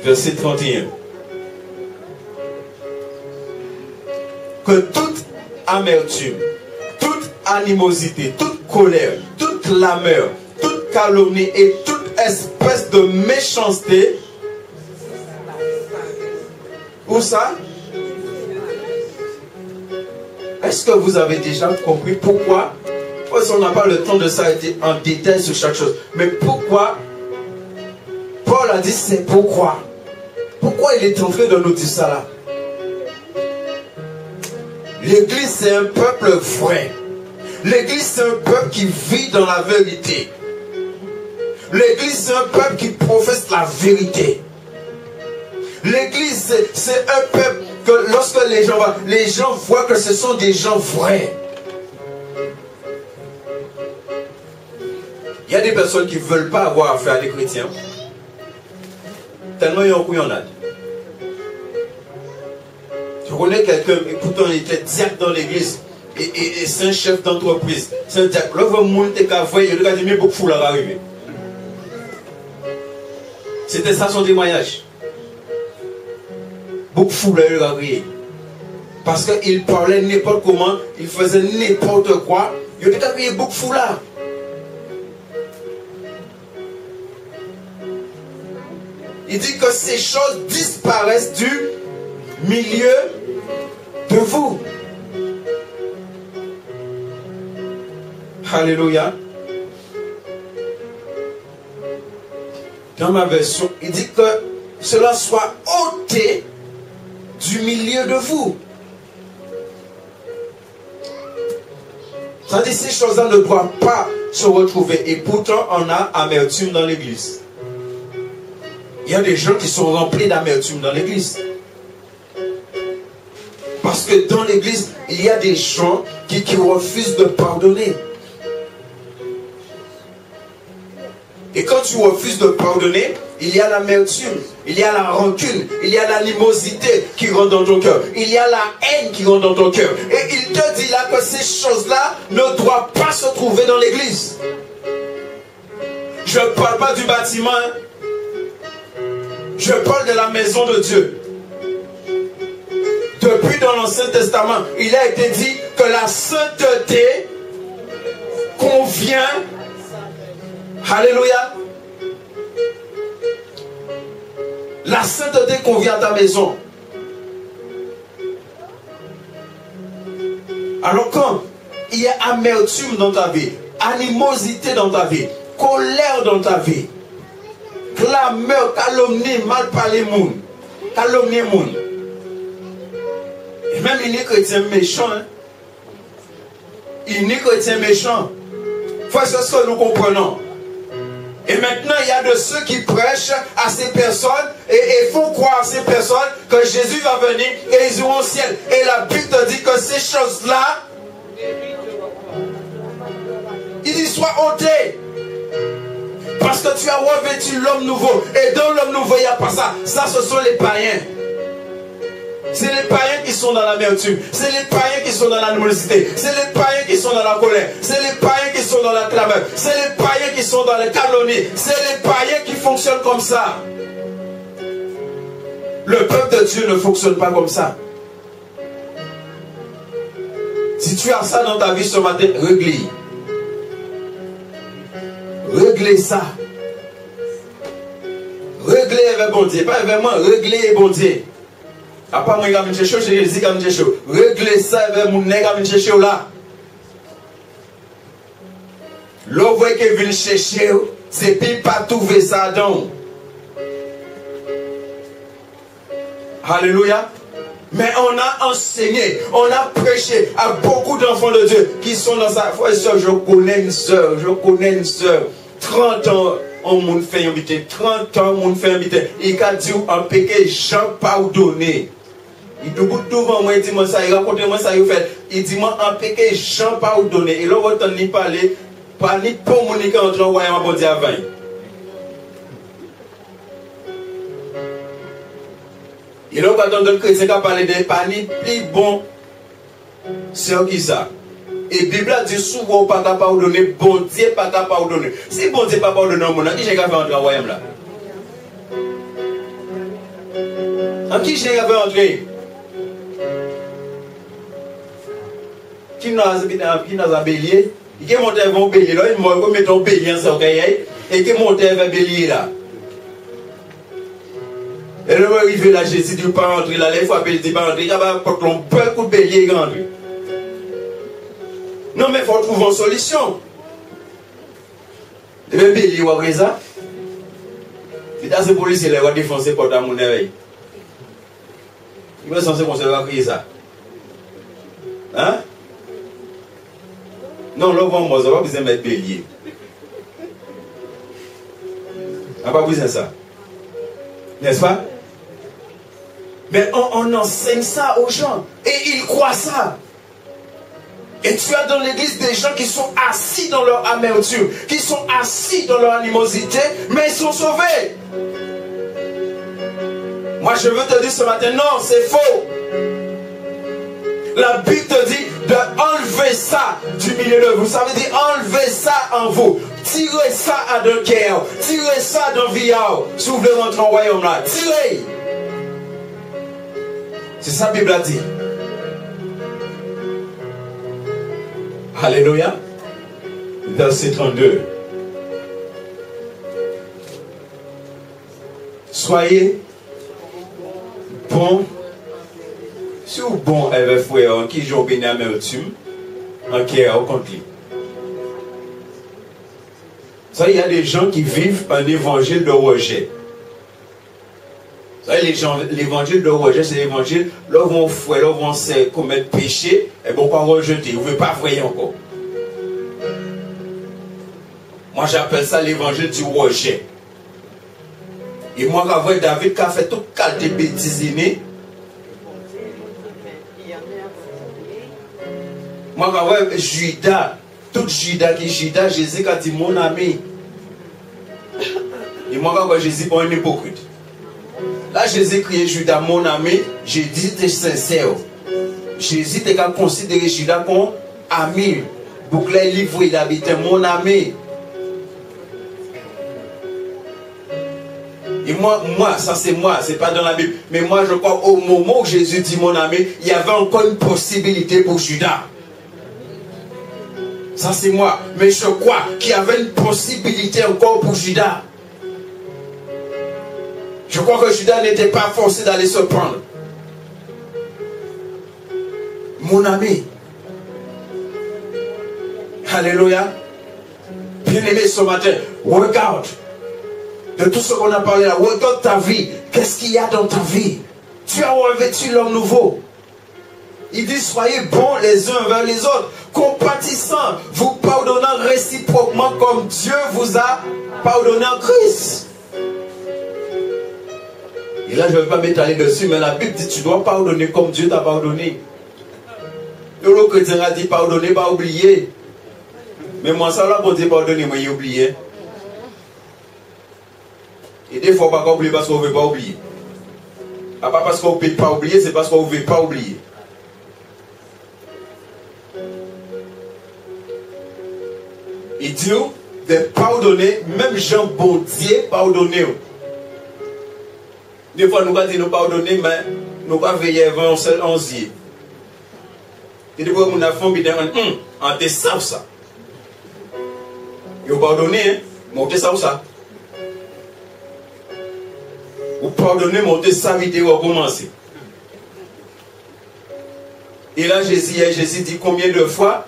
Verset 31. Que toute amertume, toute animosité, toute colère, toute clameur, toute calomnie et toute espèce de méchanceté. Où ça? Est-ce que vous avez déjà compris pourquoi? Parce qu'on n'a pas le temps de s'arrêter en détail sur chaque chose. Mais pourquoi? Paul a dit c'est pourquoi. Pourquoi il est en train de nous dire ça là? L'église c'est un peuple vrai. L'église c'est un peuple qui vit dans la vérité. L'église c'est un peuple qui professe la vérité. L'église c'est un peuple que lorsque les gens voient que ce sont des gens vrais. Il y a des personnes qui ne veulent pas avoir affaire à des chrétiens. Tellement il y en a. Je connais quelqu'un, et pourtant il était diacre dans l'église. Et c'est un chef d'entreprise. C'est un diacre. Là, vous montez qu'à voir, il a dit, mais beaucoup là arrivé. C'était ça son témoignage. Beaucoup là arrivé. Parce qu'il parlait n'importe comment, il faisait n'importe quoi. Il a dit, beaucoup là. Il dit que ces choses disparaissent du milieu de vous. Alléluia. Dans ma version, il dit que cela soit ôté du milieu de vous. C'est-à-dire que ces choses-là ne doivent pas se retrouver. Et pourtant, on a amertume dans l'église. Il y a des gens qui sont remplis d'amertume dans l'église. Parce que dans l'église, il y a des gens qui refusent de pardonner. Et quand tu refuses de pardonner, il y a l'amertume, il y a la rancune, il y a l'animosité qui rentre dans ton cœur. Il y a la haine qui rentre dans ton cœur. Et il te dit là que ces choses-là ne doivent pas se trouver dans l'église. Je ne parle pas du bâtiment. Je parle de la maison de Dieu. Depuis dans l'Ancien Testament, il a été dit que la sainteté convient. Alléluia. La sainteté convient à ta maison. Alors quand il y a amertume dans ta vie, animosité dans ta vie, colère dans ta vie, clameur, calomnie, mal parler monde, calomnier monde. Et même il est chrétien méchant. Hein? Il est chrétien méchant. Faut ce que nous comprenons. Et maintenant, il y a de ceux qui prêchent à ces personnes et font croire à ces personnes que Jésus va venir et ils iront au ciel. Et la Bible te dit que ces choses-là, il dit soit ôté. Parce que tu as revêtu l'homme nouveau. Et dans l'homme nouveau, il n'y a pas ça. Ça, ce sont les païens. C'est les païens qui sont dans l'amertume. C'est les païens qui sont dans l'animosité. C'est les païens qui sont dans la colère. C'est les païens qui sont dans la clameur. C'est les païens qui sont dans les calomnies. C'est les païens qui fonctionnent comme ça. Le peuple de Dieu ne fonctionne pas comme ça. Si tu as ça dans ta vie ce matin, réglez. Réglez ça. Réglez avec bon Dieu. Pas vraiment réglez bon Dieu. Après moi, je vais chercher, je vais chercher. Réglez ça avec mon nègre, je vais chercher là. L'on voit que vient chercher, c'est puis pas trouver ça donc. Alléluia. Mais on a enseigné, on a prêché à beaucoup d'enfants de Dieu qui sont dans sa foi. Je connais une soeur, 30 ans, on m'a fait inviter, 30 ans, on m'a fait inviter. Il a dit, en péché, Jean pardonné. Il dit, devant moi, il dit, moi ça, il raconte moi ça, il fait. Il dit, moi, en péché, Jean pardonné. Et là, on va ni parler, pas ni pour mon qui entre en royaume, bon Dieu, avant. Et là, quand on donne chrétien qui a parlé de panique, plus bon, c'est qui ça? Et la Bible dit souvent, pas capable pardonner, bon Dieu pas capable pardonner. Si bon Dieu pas pardonner, qui j'ai fait entrer au royaume là? En qui j'ai fait entrer? Qui n'a pas bélier? Qui est monté vers bélier là? Il m'a mis un bélier en son cahier et qui est monté vers bélier là. Et là, il veut la Jésus dit pas entrer là, il faut appeler, il dit pas entrer, il va porter un peu de bélier grand. Non, mais il faut trouver une solution. Et bien, bélier, vous avez ça? Il a ce policier là, il va défoncer pour mon éveil. Il va censé qu'on se va crier ça. Hein? Non, là, on va pas besoin de mettre bélier. On n'a pas besoin de ça. N'est-ce pas? Mais on enseigne ça aux gens. Et ils croient ça. Et tu as dans l'église des gens qui sont assis dans leur amertume, qui sont assis dans leur animosité, mais ils sont sauvés. Moi, je veux te dire ce matin, non, c'est faux. La Bible te dit d'enlever ça du milieu de vous. Ça veut dire enlever ça en vous. Tirez ça à d'un cœur. Tirez ça d'un viard. Si vous voulez rentrer au royaume là. Tirez. C'est ça la Bible a dit. Alléluia. Verset 32. Soyez bons. Si vous bon avec frère qui joue bien amertume, en qui est au contre lui. Ça, il y a des gens qui vivent un évangile de rejet. Ça, l'évangile de rejet, c'est l'évangile, là où on fouet, là où on sait commettre péché, et bon, pas rejeter, vous ne pouvez pas voir encore. Moi, j'appelle ça l'évangile du rejet. Et moi, quand je vois David qui a fait toute qualité de bêtises, moi, quand je vois Judas, tout Judas qui est Judas, Jésus a dit mon ami. Et moi, quand je vois Jésus, pas un hypocrite. Là, Jésus criait Judas, mon ami, j'ai dit, tu es sincère. Jésus t'a considéré Judas comme ami. Bouclé livré, il habitait mon ami. Et moi, ça c'est moi, c'est pas dans la Bible. Mais moi, je crois au moment où Jésus dit mon ami, il y avait encore une possibilité pour Judas. Ça c'est moi. Mais je crois qu'il y avait une possibilité encore pour Judas. Je crois que Judas n'était pas forcé d'aller se prendre. Mon ami. Alléluia. Bien-aimé ce matin, regarde. De tout ce qu'on a parlé là, regarde ta vie. Qu'est-ce qu'il y a dans ta vie? Tu as revêtu l'homme nouveau. Il dit, soyez bons les uns vers les autres, compatissants, vous pardonnant réciproquement comme Dieu vous a pardonné en Christ. Et là, je ne vais pas m'étaler dessus, mais la Bible dit, tu dois pardonner comme Dieu t'a pardonné. Le chrétien a dit, pardonner, pas oublier. Mais moi, ça, là, pour dire pardonner, moi, j'ai oublié. Et des fois, pas oublier parce qu'on ne veut pas oublier. Pas parce qu'on ne peut pas oublier, c'est parce qu'on ne veut pas oublier. Il dit de pardonner, même Jean bon Dieu pardonner. Des fois, nous ne disons pas pardonner, mais nous ne pas veiller avant un seul onzier. Et des fois, nous avons fait en te ça ou ça. Vous pardonnez, mais on te ça ou ça. Vous pardonnez, mais on te ça vidéo a commencé. Et là, Jésus dit combien de fois?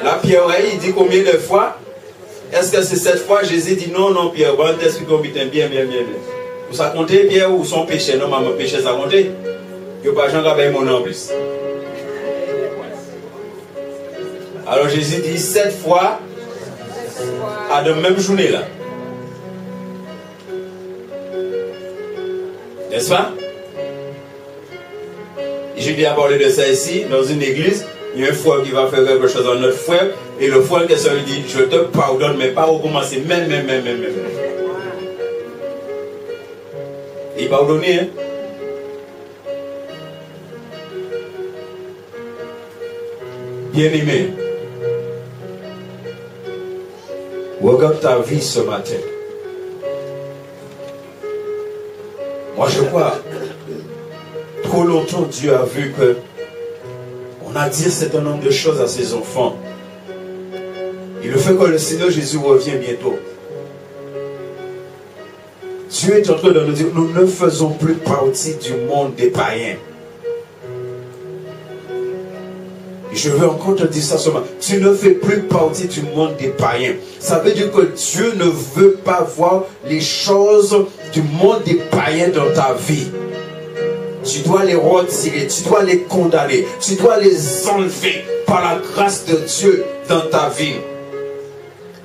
La Pierre, il dit combien de fois? Est-ce que c'est 7 fois? Jésus dit non, non, Pierre, bon, t'expliques combien bien. Vous ça comptez, Pierre, ou son péché? Non, maman, péché, ça compte. Que pas Jean Gabin mon nom en plus. Alors Jésus dit 7 fois à la même journée là. N'est-ce pas? J'ai bien parlé de ça ici, dans une église. Il y a un frère qui va faire quelque chose à notre frère. Et le frère qui lui dit, je te pardonne, mais pas recommencer. Même. Il pardonné, hein? Bien aimé. Regarde ta vie ce matin. Moi je crois, trop longtemps Dieu a vu que on a dit un certain nombre de choses à ses enfants. Et le fait que le Seigneur Jésus revient bientôt. Dieu est en train de nous dire, nous ne faisons plus partie du monde des païens. Et je veux encore te dire ça ce matin. Tu ne fais plus partie du monde des païens. Ça veut dire que Dieu ne veut pas voir les choses du monde des païens dans ta vie. Tu dois les retirer, tu dois les condamner, tu dois les enlever par la grâce de Dieu dans ta vie.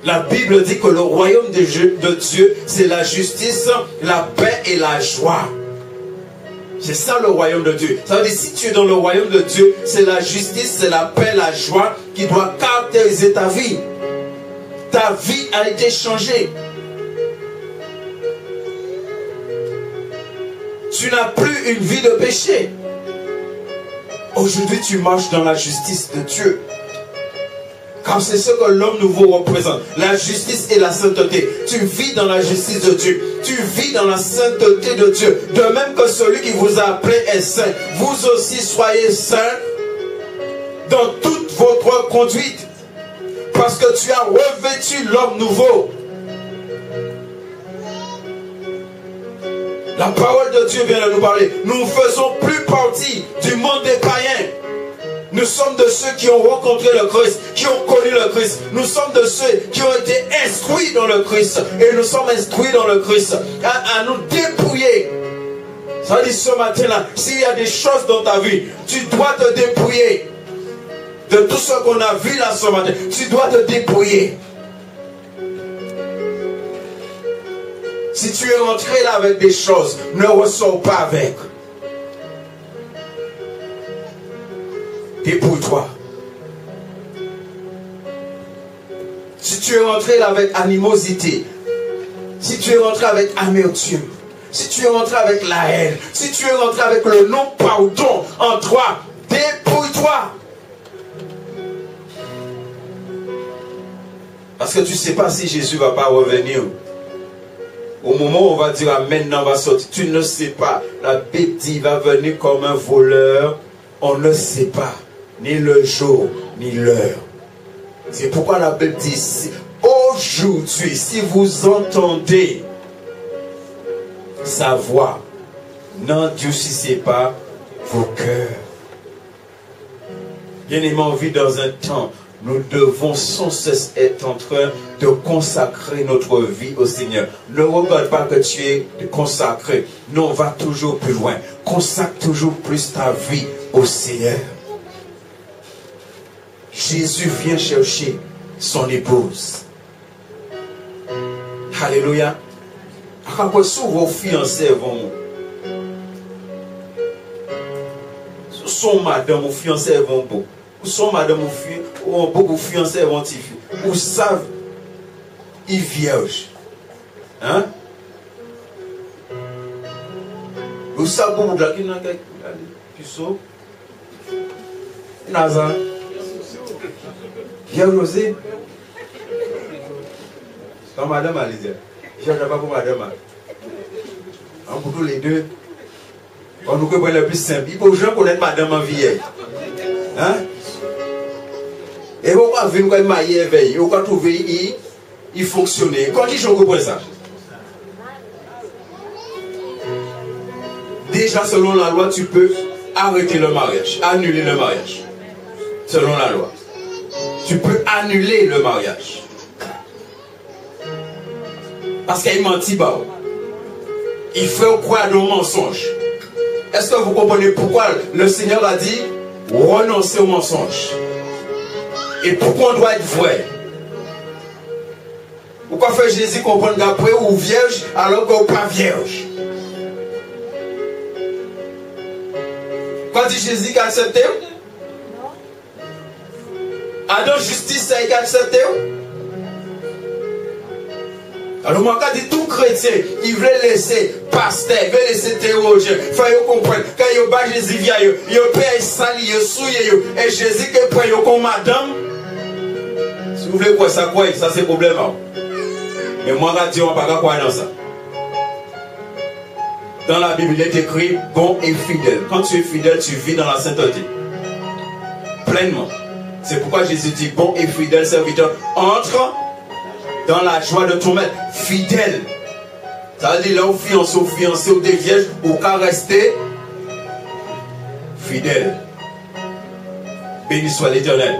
La Bible dit que le royaume de Dieu, c'est la justice, la paix et la joie. C'est ça le royaume de Dieu. Ça veut dire si tu es dans le royaume de Dieu, c'est la justice, c'est la paix, la joie qui doit caractériser ta vie. Ta vie a été changée. Tu n'as plus une vie de péché. Aujourd'hui, tu marches dans la justice de Dieu. Car c'est ce que l'homme nouveau représente. La justice et la sainteté. Tu vis dans la justice de Dieu. Tu vis dans la sainteté de Dieu. De même que celui qui vous a appelé est saint. Vous aussi soyez saints dans toute votre conduite. Parce que tu as revêtu l'homme nouveau. La parole de Dieu vient de nous parler. Nous ne faisons plus partie du monde des païens. Nous sommes de ceux qui ont rencontré le Christ, qui ont connu le Christ. Nous sommes de ceux qui ont été instruits dans le Christ. Et nous sommes instruits dans le Christ. À nous dépouiller. Ça veut dire ce matin-là, s'il y a des choses dans ta vie, tu dois te dépouiller. De tout ce qu'on a vu là ce matin, tu dois te dépouiller. Si tu es rentré là avec des choses, ne ressors pas avec. Dépouille-toi. Si tu es rentré là avec animosité, si tu es rentré avec amertume, si tu es rentré avec la haine, si tu es rentré avec le non-pardon en toi, dépouille-toi. Parce que tu ne sais pas si Jésus ne va pas revenir. Au moment où on va dire Amen, on va sortir. Tu ne sais pas. La Bible dit il va venir comme un voleur. On ne sait pas. Ni le jour, ni l'heure. C'est pourquoi la Bible dit aujourd'hui, si vous entendez sa voix, n'endurcissez pas vos cœurs. Bien-aimés, on vit dans un temps. Nous devons sans cesse être en train de consacrer notre vie au Seigneur. Ne regarde pas que tu es consacré. Non, on va toujours plus loin. Consacre toujours plus ta vie au Seigneur. Jésus vient chercher son épouse. Alléluia. Après, si vos fiancés vont... Son madame ou fiancés vont beau. Ou son madame ou beaucoup fiancés vont tirer. Ou savent, ils vierge. Hein? Ou savent beaucoup de la qui n'a qu'à puceau. Nazan. Vierge José. Quand madame a dit, je ne sais pas pour madame. Pour tous les deux. On nous connaît le plus simple. Il faut que je connaisse madame en vieille. Hein? Et vous avez vu que marié éveillé, vous avez trouvé il fonctionnait. Quand je comprends ça? Déjà, selon la loi, tu peux arrêter le mariage, annuler le mariage. Selon la loi. tu peux annuler le mariage. Parce qu'il mentit pas. Il fait croire dans le mensonge. Est-ce que vous comprenez pourquoi le Seigneur a dit renoncer au mensonge? Et pourquoi on doit être vrai? Pourquoi fait Jésus comprendre qu'après ou vierge alors qu'on n'est pas vierge? Quand dit Jésus qui a accepté? Adam justice qui a accepté? Alors moi quand dit tout chrétien, il veut laisser pasteur, il veut laisser théologien, il faut comprendre, quand il bat Jésus vient, il paye sali, il souille, et Jésus qui prend comme madame, si vous voulez quoi ça c'est problème. Mais moi je dis on ne va pas croire dans ça. Dans la Bible il est écrit bon et fidèle. Quand tu es fidèle, tu vis dans la sainteté. Pleinement. C'est pourquoi Jésus dit bon et fidèle serviteur, entre dans la joie de ton maître, fidèle. Ça veut dire là, au fiancé, ou des vierges, ou qu'à rester fidèle. Béni soit l'Éternel.